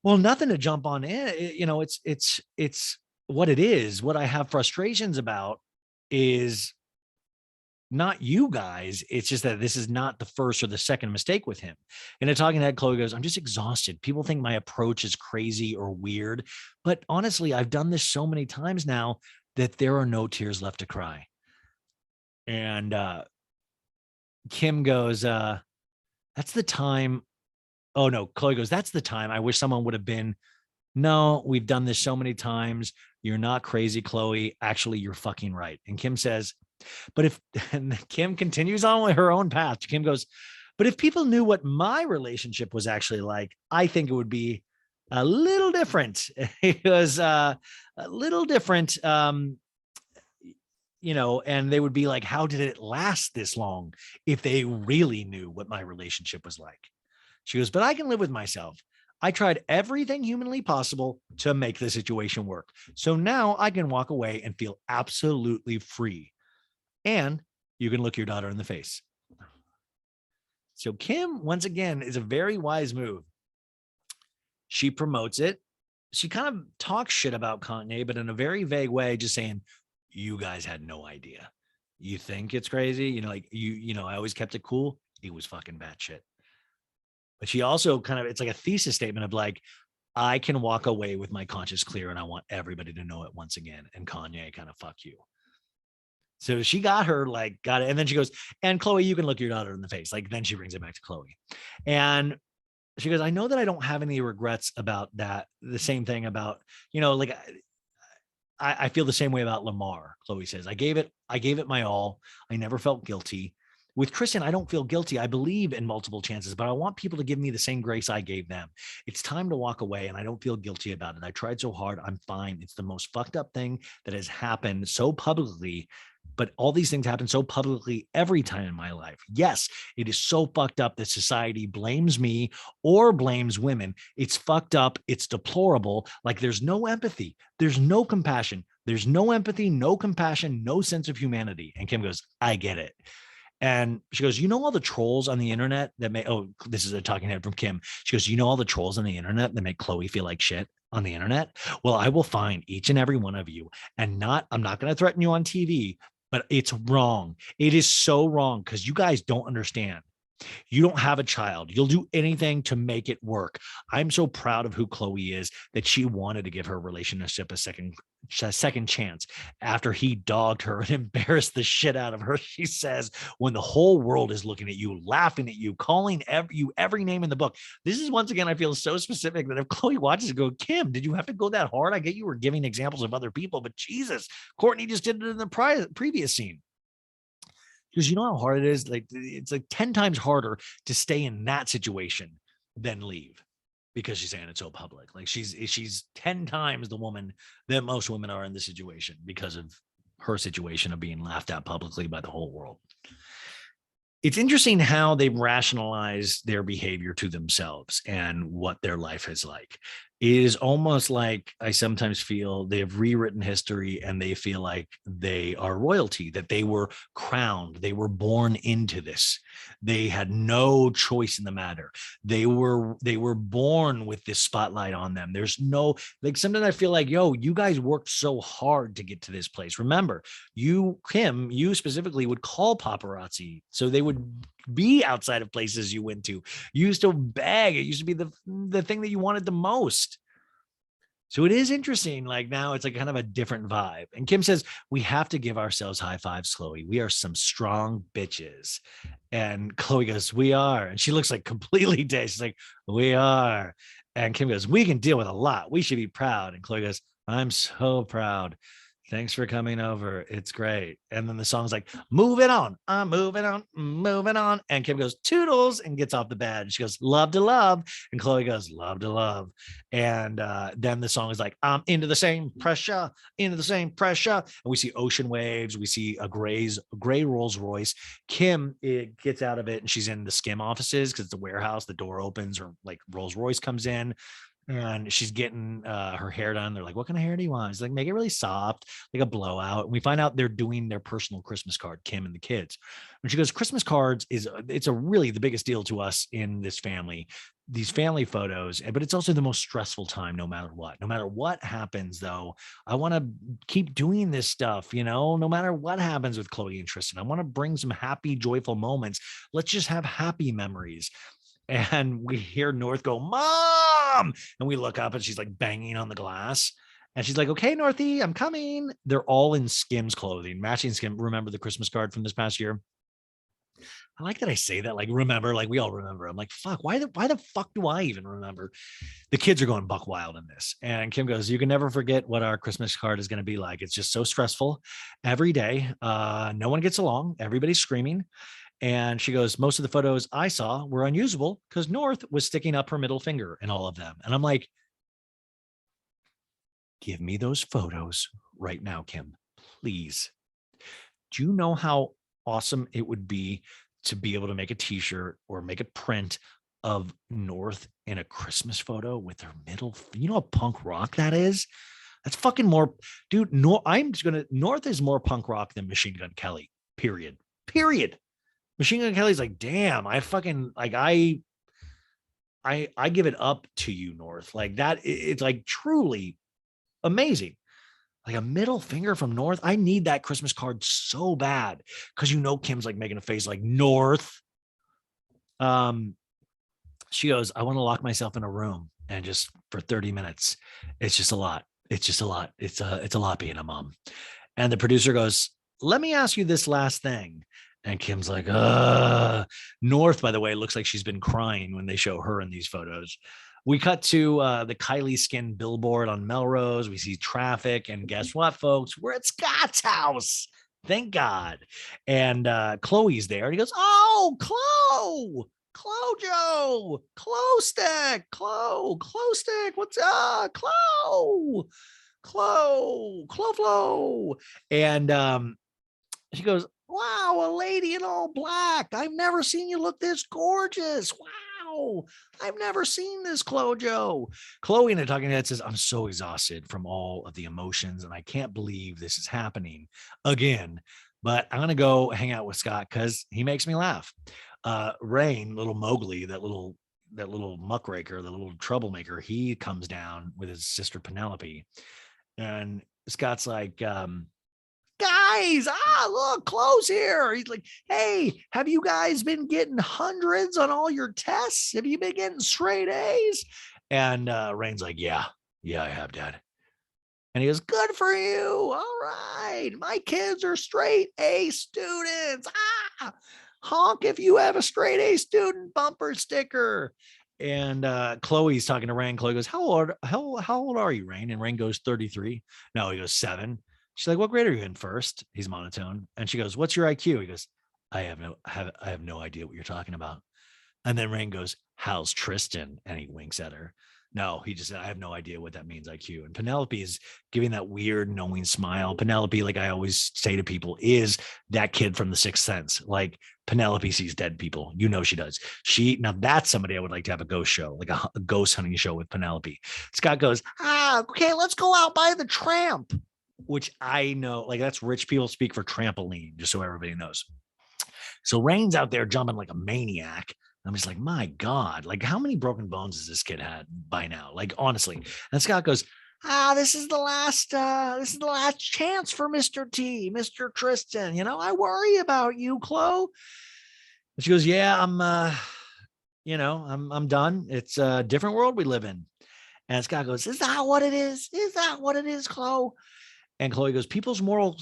well, nothing to jump on in. It's what it is. What I have frustrations about is not you guys. It's just that this is not the first or the second mistake with him. And in talking to that, Chloe goes, I'm just exhausted. People think my approach is crazy or weird. But honestly, I've done this so many times now that there are no tears left to cry. And Kim goes, that's the time. Oh, no. Chloe goes, that's the time. I wish someone would have been. No, we've done this so many times. You're not crazy, Chloe. Actually, you're fucking right. And Kim says, but if, and Kim continues on with her own path. Kim goes, but if people knew what my relationship was actually like, I think it would be a little different. It was a little different, and they would be like, how did it last this long if they really knew what my relationship was like? She goes, but I can live with myself. I tried everything humanly possible to make the situation work. So now I can walk away and feel absolutely free. And you can look your daughter in the face. So Kim, once again, is a very wise move. She promotes it. She kind of talks shit about Kanye, but in a very vague way, just saying, you guys had no idea. You think it's crazy? I always kept it cool. It was fucking batshit. But she also kind of, it's like a thesis statement of like, I can walk away with my conscience clear and I want everybody to know it once again. And Kanye kind of fuck you. So she got it. And then she goes, and Chloe, you can look your daughter in the face. Like, then she brings it back to Chloe. And she goes, I know that I don't have any regrets about that. The same thing about, I feel the same way about Lamar. Chloe says, I gave it my all. I never felt guilty. With Kristen, I don't feel guilty. I believe in multiple chances, but I want people to give me the same grace I gave them. It's time to walk away, and I don't feel guilty about it. I tried so hard. I'm fine. It's the most fucked up thing that has happened so publicly, but all these things happen so publicly every time in my life. Yes, it is so fucked up that society blames me or blames women. It's fucked up. It's deplorable. Like, there's no empathy. There's no compassion. There's no empathy, no compassion, no sense of humanity. And Kim goes, I get it. And she goes, all the trolls on the internet that this is a talking head from Kim. She goes, all the trolls on the internet that make Chloe feel like shit on the internet? Well, I will find each and every one of you, and I'm not going to threaten you on TV, but it's wrong. It is so wrong because you guys don't understand. You don't have a child. You'll do anything to make it work. I'm so proud of who Chloe is that she wanted to give her relationship a second chance after he dogged her and embarrassed the shit out of her. She says, when the whole world is looking at you, laughing at you, calling every name in the book. This is, once again, I feel so specific that if Chloe watches it, go, Kim, did you have to go that hard? I get you were giving examples of other people, but Jesus, Courtney just did it in the previous scene. Because you know how hard it is? Like, it's like 10 times harder to stay in that situation than leave, because she's saying it's so public. Like, she's 10 times the woman that most women are in this situation because of her situation of being laughed at publicly by the whole world. It's interesting how they rationalize their behavior to themselves and what their life is like. It is almost like, I sometimes feel they have rewritten history and they feel like they are royalty, that they were crowned. They were born into this. They had no choice in the matter. They were born with this spotlight on them. There's no, like, sometimes I feel like, you guys worked so hard to get to this place. Remember, Kim, you specifically would call paparazzi so they would be outside of places you went to. You used to beg. It used to be the thing that you wanted the most. So it is interesting. Like, now it's like kind of a different vibe. And Kim says, we have to give ourselves high fives, Chloe. We are some strong bitches. And Chloe goes, we are. And she looks like completely dead. She's like, we are. And Kim goes, we can deal with a lot. We should be proud. And Chloe goes, I'm so proud. Thanks for coming over. It's great. And then the song's like, moving on. I'm moving on, moving on. And Kim goes, toodles, and gets off the bed. She goes, love to love. And Chloe goes, love to love. And then the song is like, I'm into the same pressure, into the same pressure. And we see ocean waves. We see a gray Rolls Royce. Kim gets out of it and she's in the skim offices because it's a warehouse. The door opens or like Rolls Royce comes in. And she's getting her hair done. They're like, what kind of hair do you want? She's like, make it really soft, like a blowout. And we find out they're doing their personal Christmas card, Kim and the kids. And she goes, Christmas cards it's a really the biggest deal to us in this family, these family photos, but it's also the most stressful time no matter what. No matter what happens, though, I want to keep doing this stuff, no matter what happens with Chloe and Tristan. I want to bring some happy, joyful moments. Let's just have happy memories. And we hear North go, Mom. And we look up and she's like banging on the glass. And she's like, okay, Northy, I'm coming. They're all in Skims clothing, matching Skim. Remember the Christmas card from this past year? I like that I say that, like, remember, like we all remember. I'm like, fuck, why the fuck do I even remember? The kids are going buck wild in this. And Kim goes, you can never forget what our Christmas card is going to be like. It's just so stressful every day. No one gets along. Everybody's screaming. And she goes, most of the photos I saw were unusable because North was sticking up her middle finger in all of them. And I'm like, give me those photos right now, Kim, please. Do you know how awesome it would be to be able to make a t-shirt or make a print of North in a Christmas photo with her middle? You know how punk rock that is? That's fucking more, dude. No, North is more punk rock than Machine Gun Kelly, period. Machine Gun Kelly's like, damn, I fucking like I give it up to you, North. Like that, it's like truly amazing. Like a middle finger from North. I need that Christmas card so bad because Kim's like making a face like North. She goes, I want to lock myself in a room and just for 30 minutes. It's just a lot. It's a lot being a mom. And the producer goes, let me ask you this last thing. And Kim's like, North, by the way, looks like she's been crying when they show her in these photos. We cut to the Kylie Skin billboard on Melrose. We see traffic. And guess what, folks? We're at Scott's house. Thank God. And Chloe's there. And he goes, oh, Joe, Clo Stick, what's up? Flo. And she goes, wow, a lady in all black. I've never seen you look this gorgeous. Wow. I've never seen this, Joe. Chloe in a talking head says, I'm so exhausted from all of the emotions and I can't believe this is happening again, but I'm going to go hang out with Scott because he makes me laugh. Rain, little Mowgli, that little muckraker, the little troublemaker, he comes down with his sister Penelope. And Scott's like, guys, look, Chloe's here. He's like, hey, have you guys been getting hundreds on all your tests? Have you been getting straight A's? And Rain's like, yeah, I have, Dad. And he goes, good for you. All right. My kids are straight A students. Honk if you have a straight A student bumper sticker. And Chloe's talking to Rain. Chloe goes, how old are you, Rain? And Rain goes, 33. No, he goes, 7. She's like, what grade are you in first? He's monotone. And she goes, what's your IQ? He goes, I have no idea what you're talking about. And then Rain goes, how's Tristan? And he winks at her. No, he just said, I have no idea what that means, IQ. And Penelope is giving that weird knowing smile. Penelope, like I always say to people, is that kid from The Sixth Sense. Like Penelope sees dead people. She does. Now that's somebody I would like to have a ghost show, like a ghost hunting show with Penelope. Scott goes, okay, let's go out by the tramp. Which I know, like that's rich people speak for trampoline, just so everybody knows. So Rain's out there jumping like a maniac. I'm just like, my God, like how many broken bones has this kid had by now? Like, honestly. And Scott goes, this is the last chance for Mr. Mr. Tristan. I worry about you, Chloe. And she goes, yeah, I'm done. It's a different world we live in. And Scott goes, is that what it is? Is that what it is, Chloe? And Chloe goes, people's moral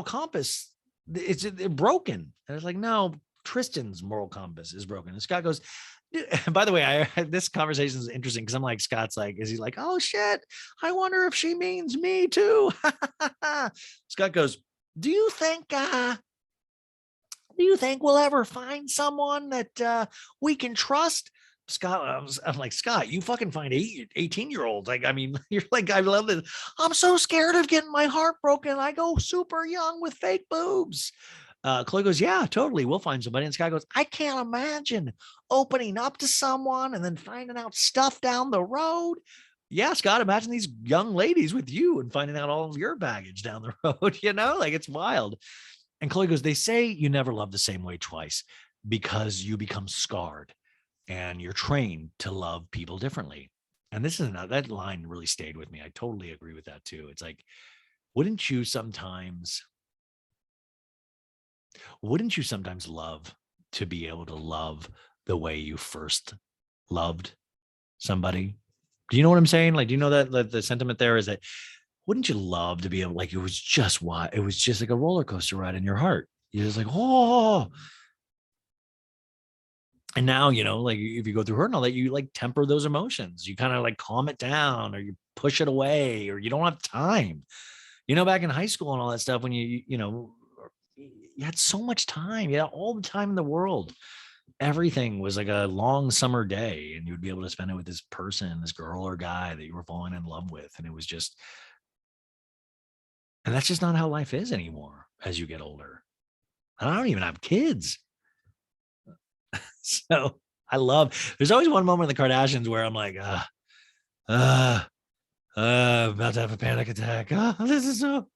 compass, it's broken. And it's like, no, Tristan's moral compass is broken. And Scott goes, By the way, this conversation is interesting because I'm like, Scott's like, is he like, oh shit, I wonder if she means me too. Scott goes, do you think we'll ever find someone that we can trust? Scott, I'm like, Scott, you fucking find 18-year-olds. Like, I mean, you're like, I love this. I'm so scared of getting my heart broken. I go super young with fake boobs. Chloe goes, yeah, totally. We'll find somebody. And Scott goes, I can't imagine opening up to someone and then finding out stuff down the road. Yeah, Scott, imagine these young ladies with you and finding out all of your baggage down the road, like it's wild. And Chloe goes, they say you never love the same way twice because you become scarred and you're trained to love people differently. And that line really stayed with me. I totally agree with that too. It's like, wouldn't you sometimes love to be able to love the way you first loved somebody? Do you know what I'm saying? Like, do you know that the sentiment there is that wouldn't you love to be able, like, it was just like a roller coaster ride in your heart. You're just like, oh, and now, like if you go through hurt and all that, you like temper those emotions. You kind of like calm it down or you push it away or you don't have time. Back in high school and all that stuff when you had so much time. You had all the time in the world. Everything was like a long summer day and you would be able to spend it with this person, this girl or guy that you were falling in love with. And it was just, and that's just not how life is anymore as you get older. And I don't even have kids. So there's always one moment in the Kardashians where I'm like, about to have a panic attack. This is so,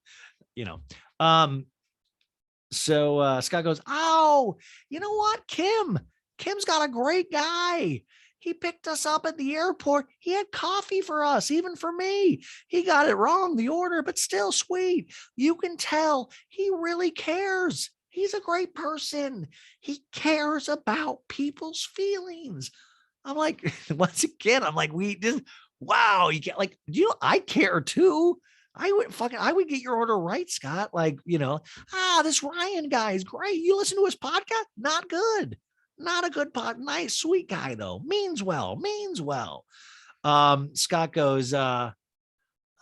so Scott goes, oh, you know what? Kim's got a great guy. He picked us up at the airport. He had coffee for us, even for me. He got it wrong, the order, but still sweet. You can tell he really cares. He's a great person. He cares about people's feelings. I'm like, once again, I'm like, wow, you get like, I care too. I would get your order right, Scott. Like, this Ryan guy is great. You listen to his podcast? Not good. Not a good pod. Nice, sweet guy though. Means well. Scott goes,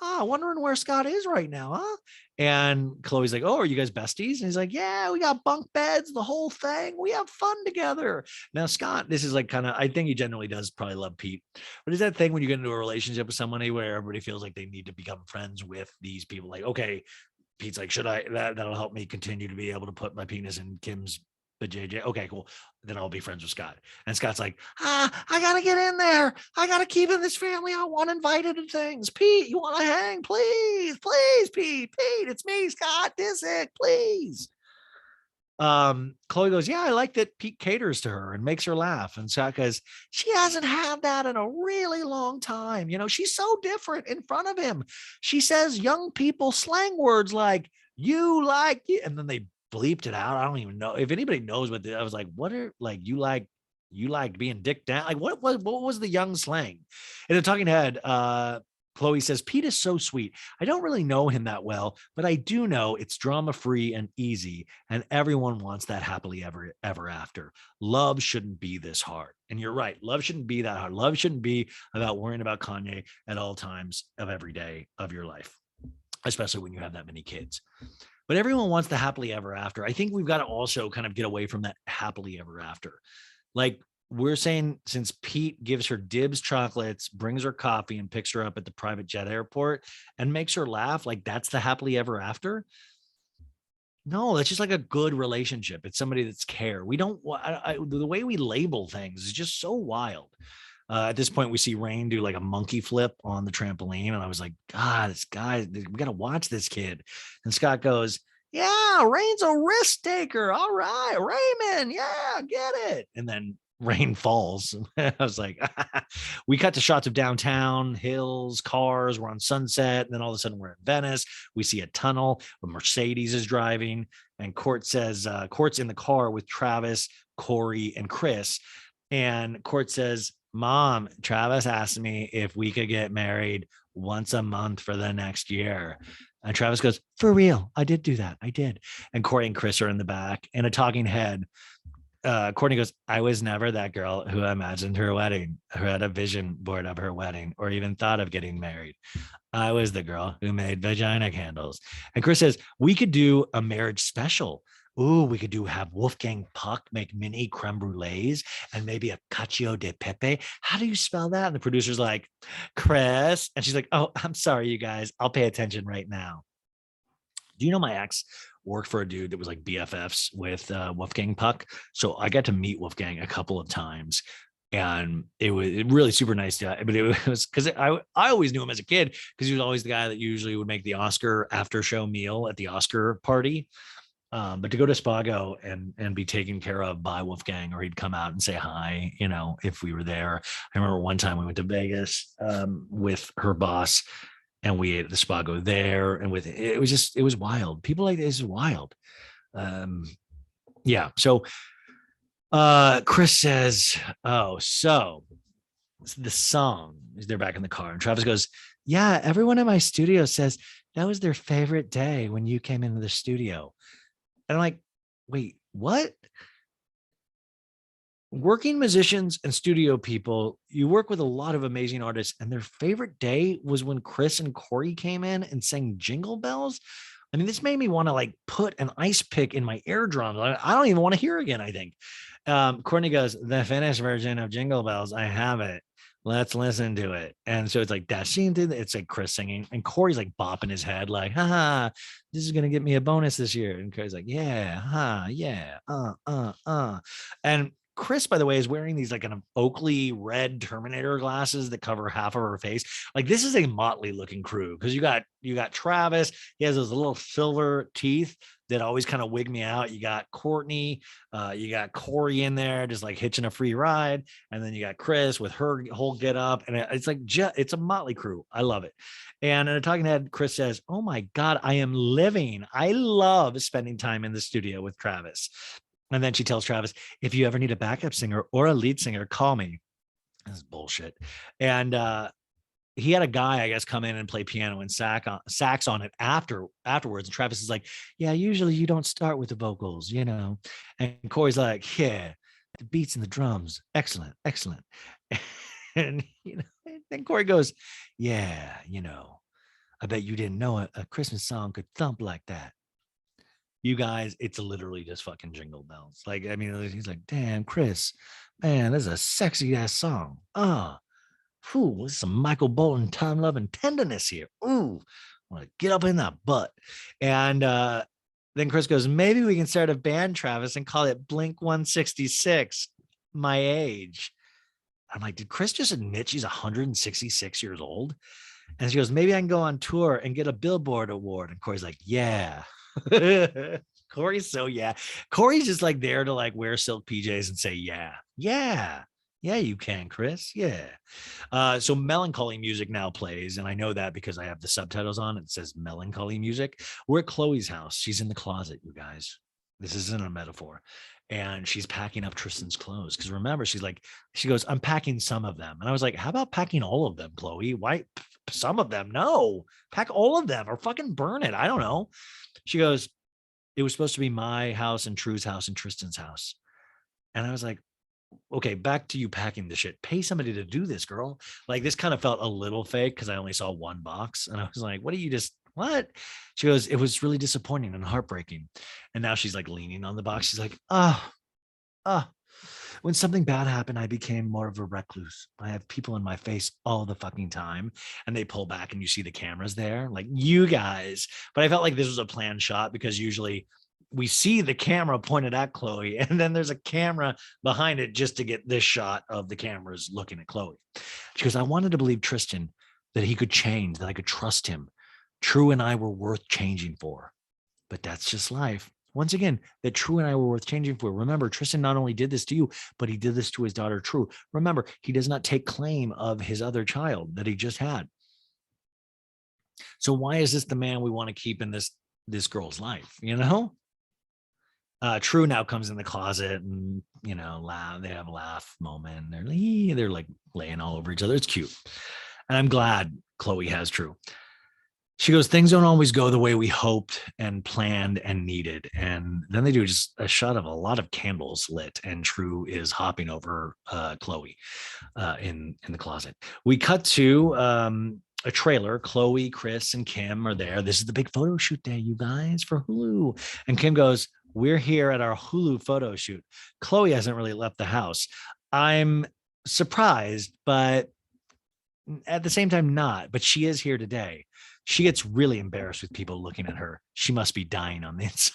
wondering where Scott is right now, huh? And Chloe's like, oh, are you guys besties? And he's like, yeah, we got bunk beds, the whole thing. We have fun together. Now, Scott, this is like I think he generally does probably love Pete. But is that thing when you get into a relationship with somebody where everybody feels like they need to become friends with these people? Like, okay, Pete's like, that'll help me continue to be able to put my penis in Kim's the JJ. Okay, cool. Then I'll be friends with Scott. And Scott's like, I gotta get in there. I gotta keep in this family. I want invited to things. Pete, you want to hang? Please, Pete, it's me, Scott Disick, please. Chloe goes, yeah, I like that Pete caters to her and makes her laugh. And Scott goes, she hasn't had that in a really long time. She's so different in front of him. She says young people slang words like you like you, and then they bleeped it out. I don't even know if anybody knows what I was like, what are like you like being dicked down? Like what was the young slang? In a talking head, Chloe says, Pete is so sweet. I don't really know him that well, but I do know it's drama-free and easy, and everyone wants that happily ever after. Love shouldn't be this hard. And you're right. Love shouldn't be that hard. Love shouldn't be about worrying about Kanye at all times of every day of your life, especially when you have that many kids. But everyone wants the happily ever after. I think we've got to also kind of get away from that happily ever after. Like we're saying, since Pete gives her Dibs chocolates, brings her coffee and picks her up at the private jet airport and makes her laugh, like that's the happily ever after. No, that's just like a good relationship. It's somebody that's care. We don't, the way we label things is just so wild. At this point, we see Rain do like a monkey flip on the trampoline. And I was like, God, this guy, we got to watch this kid. And Scott goes, yeah, Rain's a risk taker. All right, Raymond. Yeah, get it. And then Rain falls. I was like, we cut to shots of downtown, hills, cars. We're on Sunset. And then all of a sudden we're in Venice. We see a tunnel. A Mercedes is driving. And Court's in the car with Travis, Corey, and Chris. And Court says, Mom, Travis asked me if we could get married once a month for the next year. And Travis goes, for real, I did do that. I did. And Corey and Chris are in the back. And a talking head Courtney goes, I was never that girl who imagined her wedding, who had a vision board of her wedding, or even thought of getting married. I was the girl who made vagina candles. And Chris says, we could do a marriage special. Ooh, we could have Wolfgang Puck make mini creme brulees and maybe a cacio de pepe. How do you spell that? And the producer's like, Chris. And she's like, oh, I'm sorry, you guys. I'll pay attention right now. Do you know my ex worked for a dude that was like BFFs with Wolfgang Puck? So I got to meet Wolfgang a couple of times. And it was really super nice guy, but it was because I always knew him as a kid because he was always the guy that usually would make the Oscar after show meal at the Oscar party. But to go to Spago and be taken care of by Wolfgang, or he'd come out and say hi, if we were there. I remember one time we went to Vegas with her boss, and we ate at the Spago there, and it was wild. People like this is wild. Yeah. So Chris says, oh, so the song, they're back in the car, and Travis goes, yeah, everyone in my studio says that was their favorite day when you came into the studio. And I'm like, wait, what? Working musicians and studio people, you work with a lot of amazing artists, and their favorite day was when Chris and Corey came in and sang Jingle Bells. I mean, this made me want to like put an ice pick in my eardrums. I don't even want to hear again, I think. Courtney goes, the finished version of Jingle Bells, I have it. Let's listen to it. And so it's like dashing through it's like Chris singing, and Corey's like bopping his head, like, haha, this is gonna get me a bonus this year. And Corey's like, yeah, yeah, and Chris, by the way, is wearing these like kind of Oakley red Terminator glasses that cover half of her face. Like this is a motley looking crew because you got Travis. He has those little silver teeth that always kind of wig me out. You got Courtney, you got Corey in there just like hitching a free ride, and then you got Chris with her whole get up, and it's like it's a motley crew. I love it. And in a talking head, Chris says, "Oh my God, I am living. I love spending time in the studio with Travis." And then she tells Travis, if you ever need a backup singer or a lead singer, call me. This is bullshit. And he had a guy, I guess, come in and play piano and sax on it afterwards. And Travis is like, yeah, usually you don't start with the vocals, And Corey's like, yeah, the beats and the drums. Excellent, excellent. And, then Corey goes, yeah, I bet you didn't know a Christmas song could thump like that. You guys, it's literally just fucking Jingle Bells. Like, I mean, he's like, damn, Chris, man, this is a sexy ass song. There's some Michael Bolton time, love, and tenderness here. Ooh, I want to get up in that butt. And then Chris goes, maybe we can start a band, Travis, and call it Blink 166, my age. I'm like, did Chris just admit she's 166 years old? And she goes, maybe I can go on tour and get a Billboard award. And Corey's like, yeah. Corey's just like there to like wear silk PJs and say yeah you can, Chris. So melancholy music now plays, and I know that because I have the subtitles on. It says melancholy music. We're at Chloe's house. She's in the closet, you guys. This isn't a metaphor. And she's packing up Tristan's clothes because remember, she goes, I'm packing some of them. And I was like, how about packing all of them, Chloe? Why some of them? No, pack all of them or fucking burn it. I don't know. She goes, it was supposed to be my house and True's house and Tristan's house. And I was like, okay, back to you packing the shit. Pay somebody to do this, girl. Like this kind of felt a little fake because I only saw one box. And I was like, what? She goes, it was really disappointing and heartbreaking. And now she's like leaning on the box. She's like, when something bad happened, I became more of a recluse. I have people in my face all the fucking time, and they pull back and you see the cameras there, like you guys. But I felt like this was a planned shot because usually we see the camera pointed at Chloe, and then there's a camera behind it just to get this shot of the cameras looking at Chloe. She goes, I wanted to believe Tristan, that he could change, that I could trust him. True and I were worth changing for. But that's just life. Once again, that True and I were worth changing for. Remember, Tristan not only did this to you, but he did this to his daughter, True. Remember, he does not take claim of his other child that he just had. So why is this the man we want to keep in this girl's life? True now comes in the closet and, they have a laugh moment. They're like laying all over each other. It's cute. And I'm glad Chloe has True. She goes, things don't always go the way we hoped and planned and needed. And then they do just a shot of a lot of candles lit, and True is hopping over Chloe in the closet. We cut to a trailer. Chloe, Chris, and Kim are there. This is the big photo shoot day, you guys, for Hulu. And Kim goes, we're here at our Hulu photo shoot. Chloe hasn't really left the house. I'm surprised, but at the same time, not. But she is here today. She gets really embarrassed with people looking at her. She must be dying on the inside.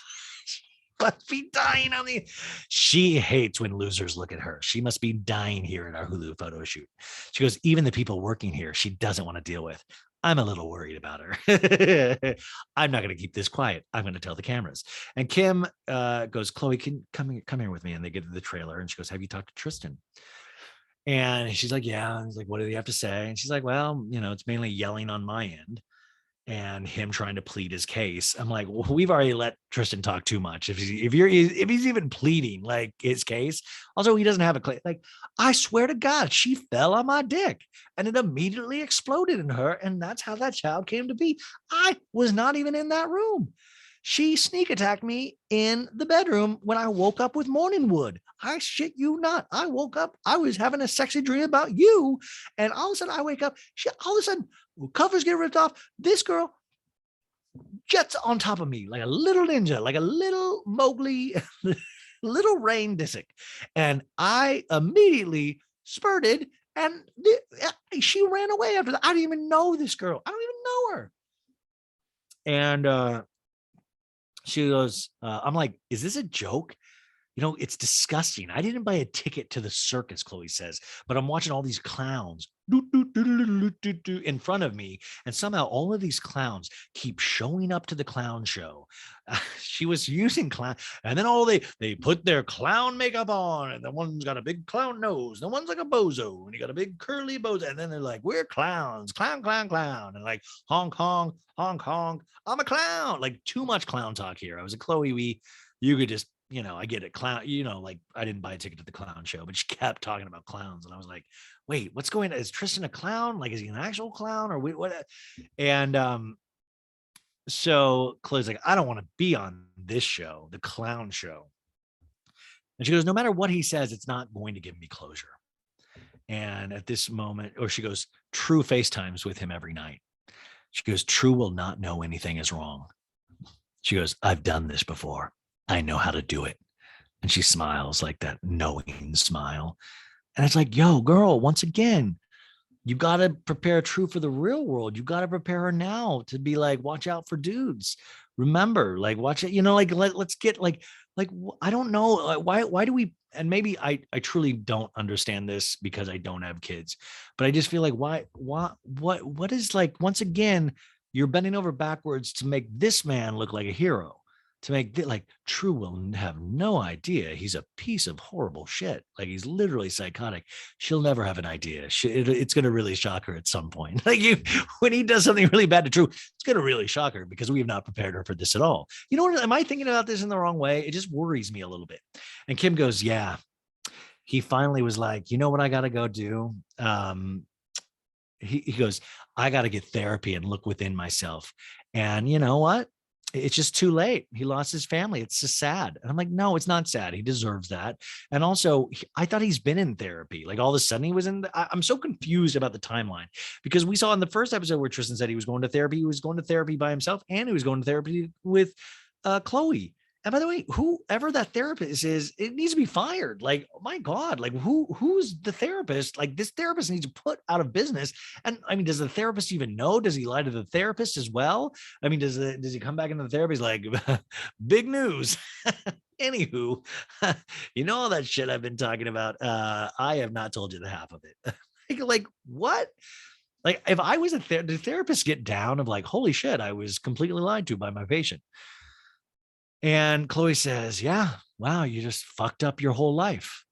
Must be dying on the. She hates when losers look at her. She must be dying here at our Hulu photo shoot. She goes, even the people working here, she doesn't want to deal with. I'm a little worried about her. I'm not going to keep this quiet. I'm going to tell the cameras. And Kim goes, Chloe, come here with me. And they get to the trailer, and she goes, have you talked to Tristan? And she's like, yeah. And he's like, what do you have to say? And she's like, well, it's mainly yelling on my end and him trying to plead his case. I'm like, well, we've already let Tristan talk too much. If he's even pleading like his case, also he doesn't have a claim. Like, I swear to God, she fell on my dick and it immediately exploded in her, and that's how that child came to be. I was not even in that room. She sneak attacked me in the bedroom when I woke up with morning wood. I shit you not. I woke up, I was having a sexy dream about you, and all of a sudden I wake up, all of a sudden covers get ripped off. This girl jets on top of me like a little ninja, like a little Mowgli, little Rain Disick. And I immediately spurted, and she ran away after that. I didn't even know this girl. I don't even know her. And she goes, I'm like, is this a joke? It's disgusting. I didn't buy a ticket to the circus, Chloe says, but I'm watching all these clowns in front of me. And somehow all of these clowns keep showing up to the clown show. She was using clown. And then they put their clown makeup on. And the one's got a big clown nose. The one's like a bozo. And you got a big curly bozo. And then they're like, we're clowns, clown, clown, clown. And like, honk, honk, honk, honk. I'm a clown. Like, too much clown talk here. I was a Chloe, you could just, I get it. Clown, like, I didn't buy a ticket to the clown show, but she kept talking about clowns. And I was like, wait, what's going on? Is Tristan a clown? Like, is he an actual clown or what? And so Chloe's like, I don't want to be on this show, the clown show. And she goes, no matter what he says, it's not going to give me closure. And at this moment, or she goes, True FaceTimes with him every night. She goes, True will not know anything is wrong. She goes, I've done this before. I know how to do it. And she smiles like that knowing smile. And it's like, yo, girl, once again, you got to prepare True for the real world. You got to prepare her now to be like, watch out for dudes. Remember, like, watch it, let's get like, I don't know. Why do we, and maybe I truly don't understand this because I don't have kids, but I just feel like, what is, like, once again, you're bending over backwards to make this man look like a hero. To make like True will have no idea he's a piece of horrible shit. Like, he's literally psychotic. She'll never have an idea. It's going to really shock her at some point. Like, when he does something really bad to True, it's going to really shock her because we have not prepared her for this at all. You know what? Am I thinking about this in the wrong way? It just worries me a little bit. And Kim goes, yeah. He finally was like, you know what I got to go do? He goes, I got to get therapy and look within myself. And you know what? It's just too late. He lost his family. It's just sad. And I'm like, no, it's not sad. He deserves that. And also, I thought he's been in therapy. Like, all of a sudden he was I'm so confused about the timeline, because we saw in the first episode where Tristan said he was going to therapy. He was going to therapy by himself, and he was going to therapy with Chloe. And by the way, whoever that therapist is, it needs to be fired. Like, oh my God, like who's the therapist? Like, this therapist needs to put out of business. And I mean, does the therapist even know? Does he lie to the therapist as well? I mean, does he come back into the therapy? He's like, big news. Anywho, all that shit I've been talking about. I have not told you the half of it. like what? Like, if I was the therapist get down of like, holy shit, I was completely lied to by my patient. And Chloe says, yeah, wow, you just fucked up your whole life.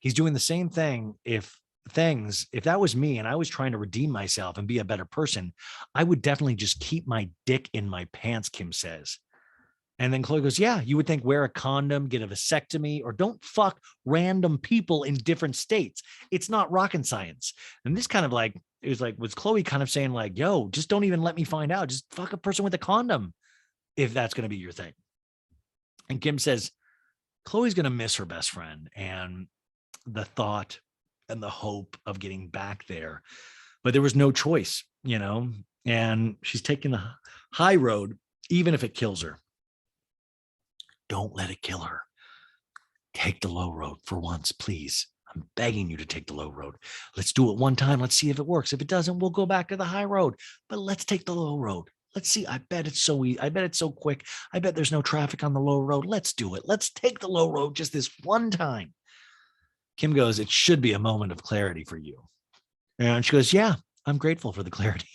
He's doing the same thing. If that was me and I was trying to redeem myself and be a better person, I would definitely just keep my dick in my pants, Kim says. And then Chloe goes, yeah, you would think wear a condom, get a vasectomy, or don't fuck random people in different states. It's not rocket science. And this kind of like, it was like, was Chloe kind of saying like, yo, just don't even let me find out. Just fuck a person with a condom if that's going to be your thing. And Kim says, Chloe's going to miss her best friend and the thought and the hope of getting back there. But there was no choice, and she's taking the high road, even if it kills her. Don't let it kill her. Take the low road for once, please. I'm begging you to take the low road. Let's do it one time. Let's see if it works. If it doesn't, we'll go back to the high road. But let's take the low road. Let's see. I bet it's so easy. I bet it's so quick. I bet there's no traffic on the low road. Let's do it. Let's take the low road just this one time. Kim goes, it should be a moment of clarity for you. And she goes, yeah, I'm grateful for the clarity.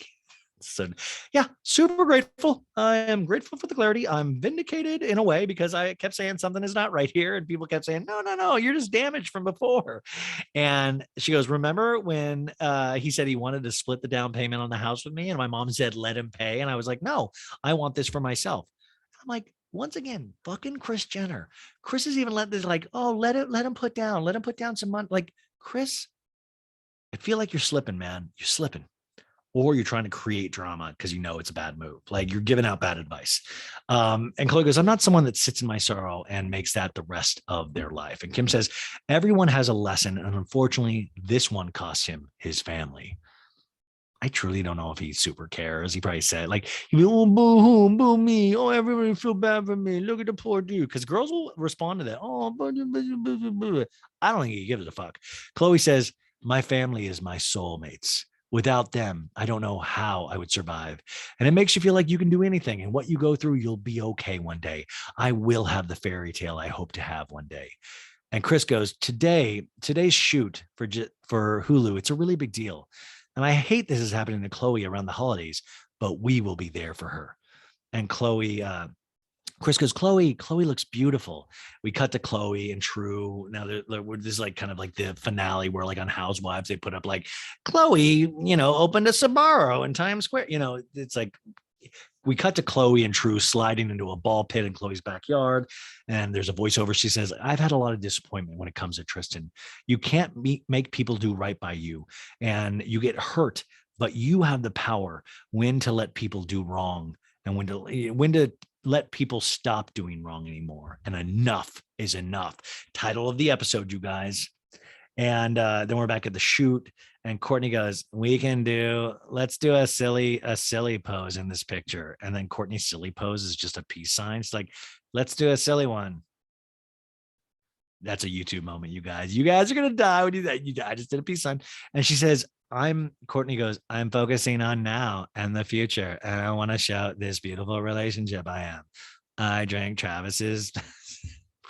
So yeah, super grateful. I am grateful for the clarity. I'm vindicated in a way because I kept saying something is not right here. And people kept saying, no, you're just damaged from before. And she goes, remember when he said he wanted to split the down payment on the house with me? And my mom said, let him pay. And I was like, no, I want this for myself. I'm like, once again, fucking Kris Jenner. Kris is even let this like, oh, let him put down some money. Like, Kris, I feel like you're slipping, man. You're slipping. Or you're trying to create drama because it's a bad move. Like, you're giving out bad advice. And Chloe goes, I'm not someone that sits in my sorrow and makes that the rest of their life. And Kim says, everyone has a lesson. And unfortunately, this one cost him his family. I truly don't know if he super cares. He probably said like, oh, boo me. Oh, everybody feel bad for me. Look at the poor dude. Because girls will respond to that. Oh, I don't think he gives a fuck. Chloe says, my family is my soulmates. Without them, I don't know how I would survive. And it makes you feel like you can do anything. And what you go through, you'll be okay one day. I will have the fairy tale I hope to have one day. And Kris goes, today's shoot for Hulu, it's a really big deal. And I hate this is happening to Chloe around the holidays, but we will be there for her. And Kris goes, Chloe looks beautiful. We cut to Chloe and True. Now this is like kind of like the finale where like on Housewives, they put up like Chloe, opened a Sbarro in Times Square. It's like we cut to Chloe and True sliding into a ball pit in Chloe's backyard. And there's a voiceover. She says, I've had a lot of disappointment when it comes to Tristan. You can't make people do right by you and you get hurt, but you have the power when to let people do wrong and when to let people stop doing wrong anymore. And enough is enough. Title of the episode, you guys. And then we're back at the shoot. And Courtney goes, let's do a silly pose in this picture. And then Courtney's silly pose is just a peace sign. It's like, let's do a silly one. That's a YouTube moment, you guys. You guys are going to die when you do that. I just did a peace sign. And she says, Courtney goes, I'm focusing on now and the future. And I want to show this beautiful relationship I am. I drank Travis's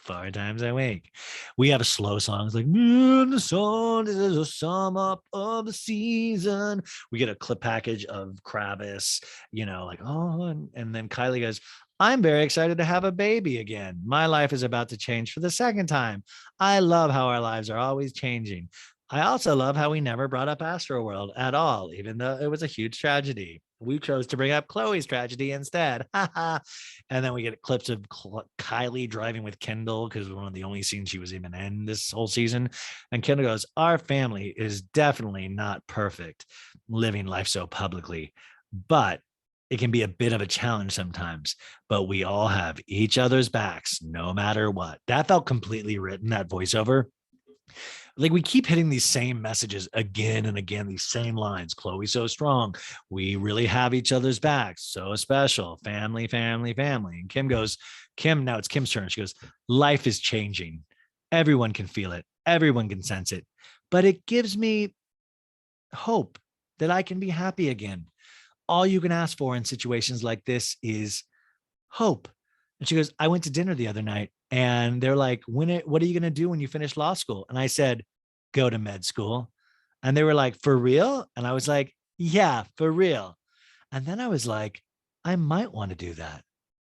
4 times a week. We have a slow song. It's like, the song, this is a sum up of the season. We get a clip package of Kravis, like, oh, and then Kylie goes, I'm very excited to have a baby again. My life is about to change for the second time. I love how our lives are always changing. I also love how we never brought up Astroworld at all, even though it was a huge tragedy. We chose to bring up Chloe's tragedy instead. And then we get clips of Kylie driving with Kendall because it was one of the only scenes she was even in this whole season. And Kendall goes, our family is definitely not perfect living life so publicly, but it can be a bit of a challenge sometimes, but we all have each other's backs no matter what. That felt completely written, that voiceover. Like we keep hitting these same messages again and again, these same lines. Chloe's so strong. We really have each other's backs. So special. Family, family, family. And now it's Kim's turn. She goes, life is changing. Everyone can feel it. Everyone can sense it. But it gives me hope that I can be happy again. All you can ask for in situations like this is hope. And she goes, I went to dinner the other night and they're like, what are you going to do when you finish law school? And I said, go to med school. And they were like, for real? And I was like, yeah, for real. And then I was like, I might want to do that.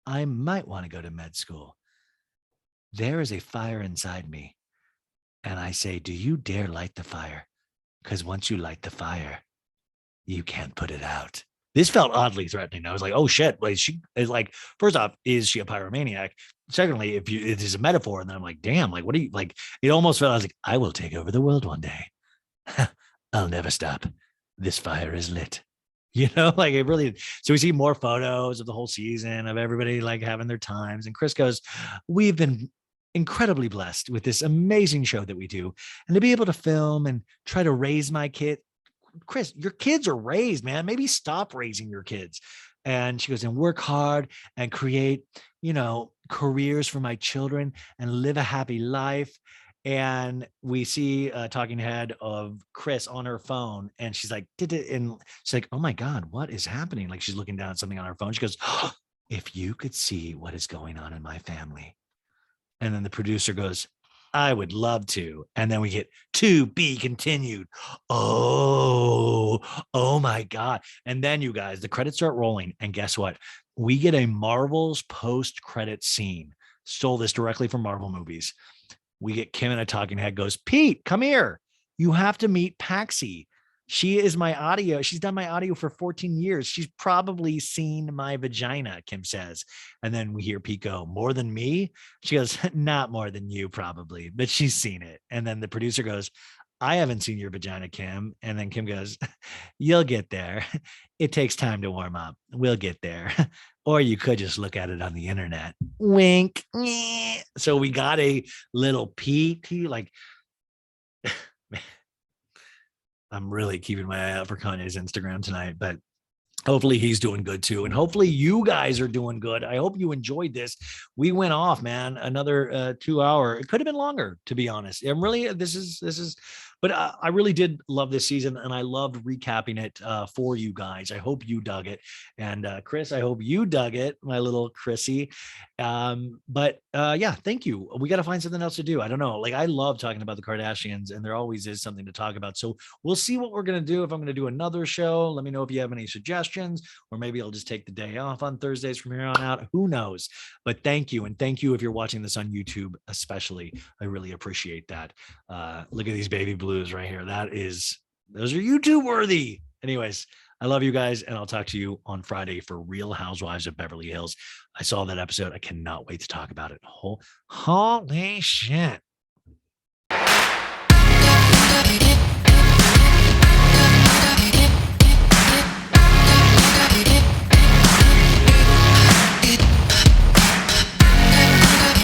I might want to go to med school. There is a fire inside me. And I say, do you dare light the fire? Because once you light the fire, you can't put it out. This felt oddly threatening. I was like, oh shit. Like she is like, first off, is she a pyromaniac? Secondly, it is a metaphor. And then I'm like, damn, like, what do you like? It almost felt, I was like, I will take over the world one day. I'll never stop. this fire is lit. Like it really. So we see more photos of the whole season of everybody like having their times. And Chris goes, we've been incredibly blessed with this amazing show that we do. And to be able to film and try to raise my kid. Chris, your kids are raised, man. Maybe stop raising your kids. And she goes, and work hard and create, careers for my children and live a happy life. And we see a talking head of Chris on her phone. And she's like, and she's like, oh my God, what is happening? Like she's looking down at something on her phone. She goes, oh, if you could see what is going on in my family. And then the producer goes, I would love to. And then we get to be continued. Oh my God. And then you guys, the credits start rolling. And guess what? We get a Marvel's post-credit scene. Stole this directly from Marvel movies. We get Kim in a talking head goes, Pete, come here. You have to meet Paxi. She is my audio. She's done my audio for 14 years. She's probably seen my vagina, Kim says. And then we hear Pete go, more than me? She goes, not more than you probably, but she's seen it. And then the producer goes, I haven't seen your vagina, Kim. And then Kim goes, you'll get there. It takes time to warm up. We'll get there. Or you could just look at it on the internet. Wink. So we got a little Pete, like, I'm really keeping my eye out for Kanye's Instagram tonight, but hopefully he's doing good too. And hopefully you guys are doing good. I hope you enjoyed this. We went off, man, another 2 hour. It could have been longer, to be honest. I'm really, but I really did love this season and I loved recapping it for you guys. I hope you dug it. And Chris, I hope you dug it, my little Chrissy. But yeah, thank you. We got to find something else to do. I don't know. Like I love talking about the Kardashians and there always is something to talk about. So we'll see what we're going to do. If I'm going to do another show, let me know if you have any suggestions, or maybe I'll just take the day off on Thursdays from here on out. Who knows? But thank you. And thank you if you're watching this on YouTube, especially. I really appreciate that. Look at these baby blues right here. Those are YouTube worthy. Anyways, I love you guys. And I'll talk to you on Friday for Real Housewives of Beverly Hills. I saw that episode. I cannot wait to talk about it. Holy shit.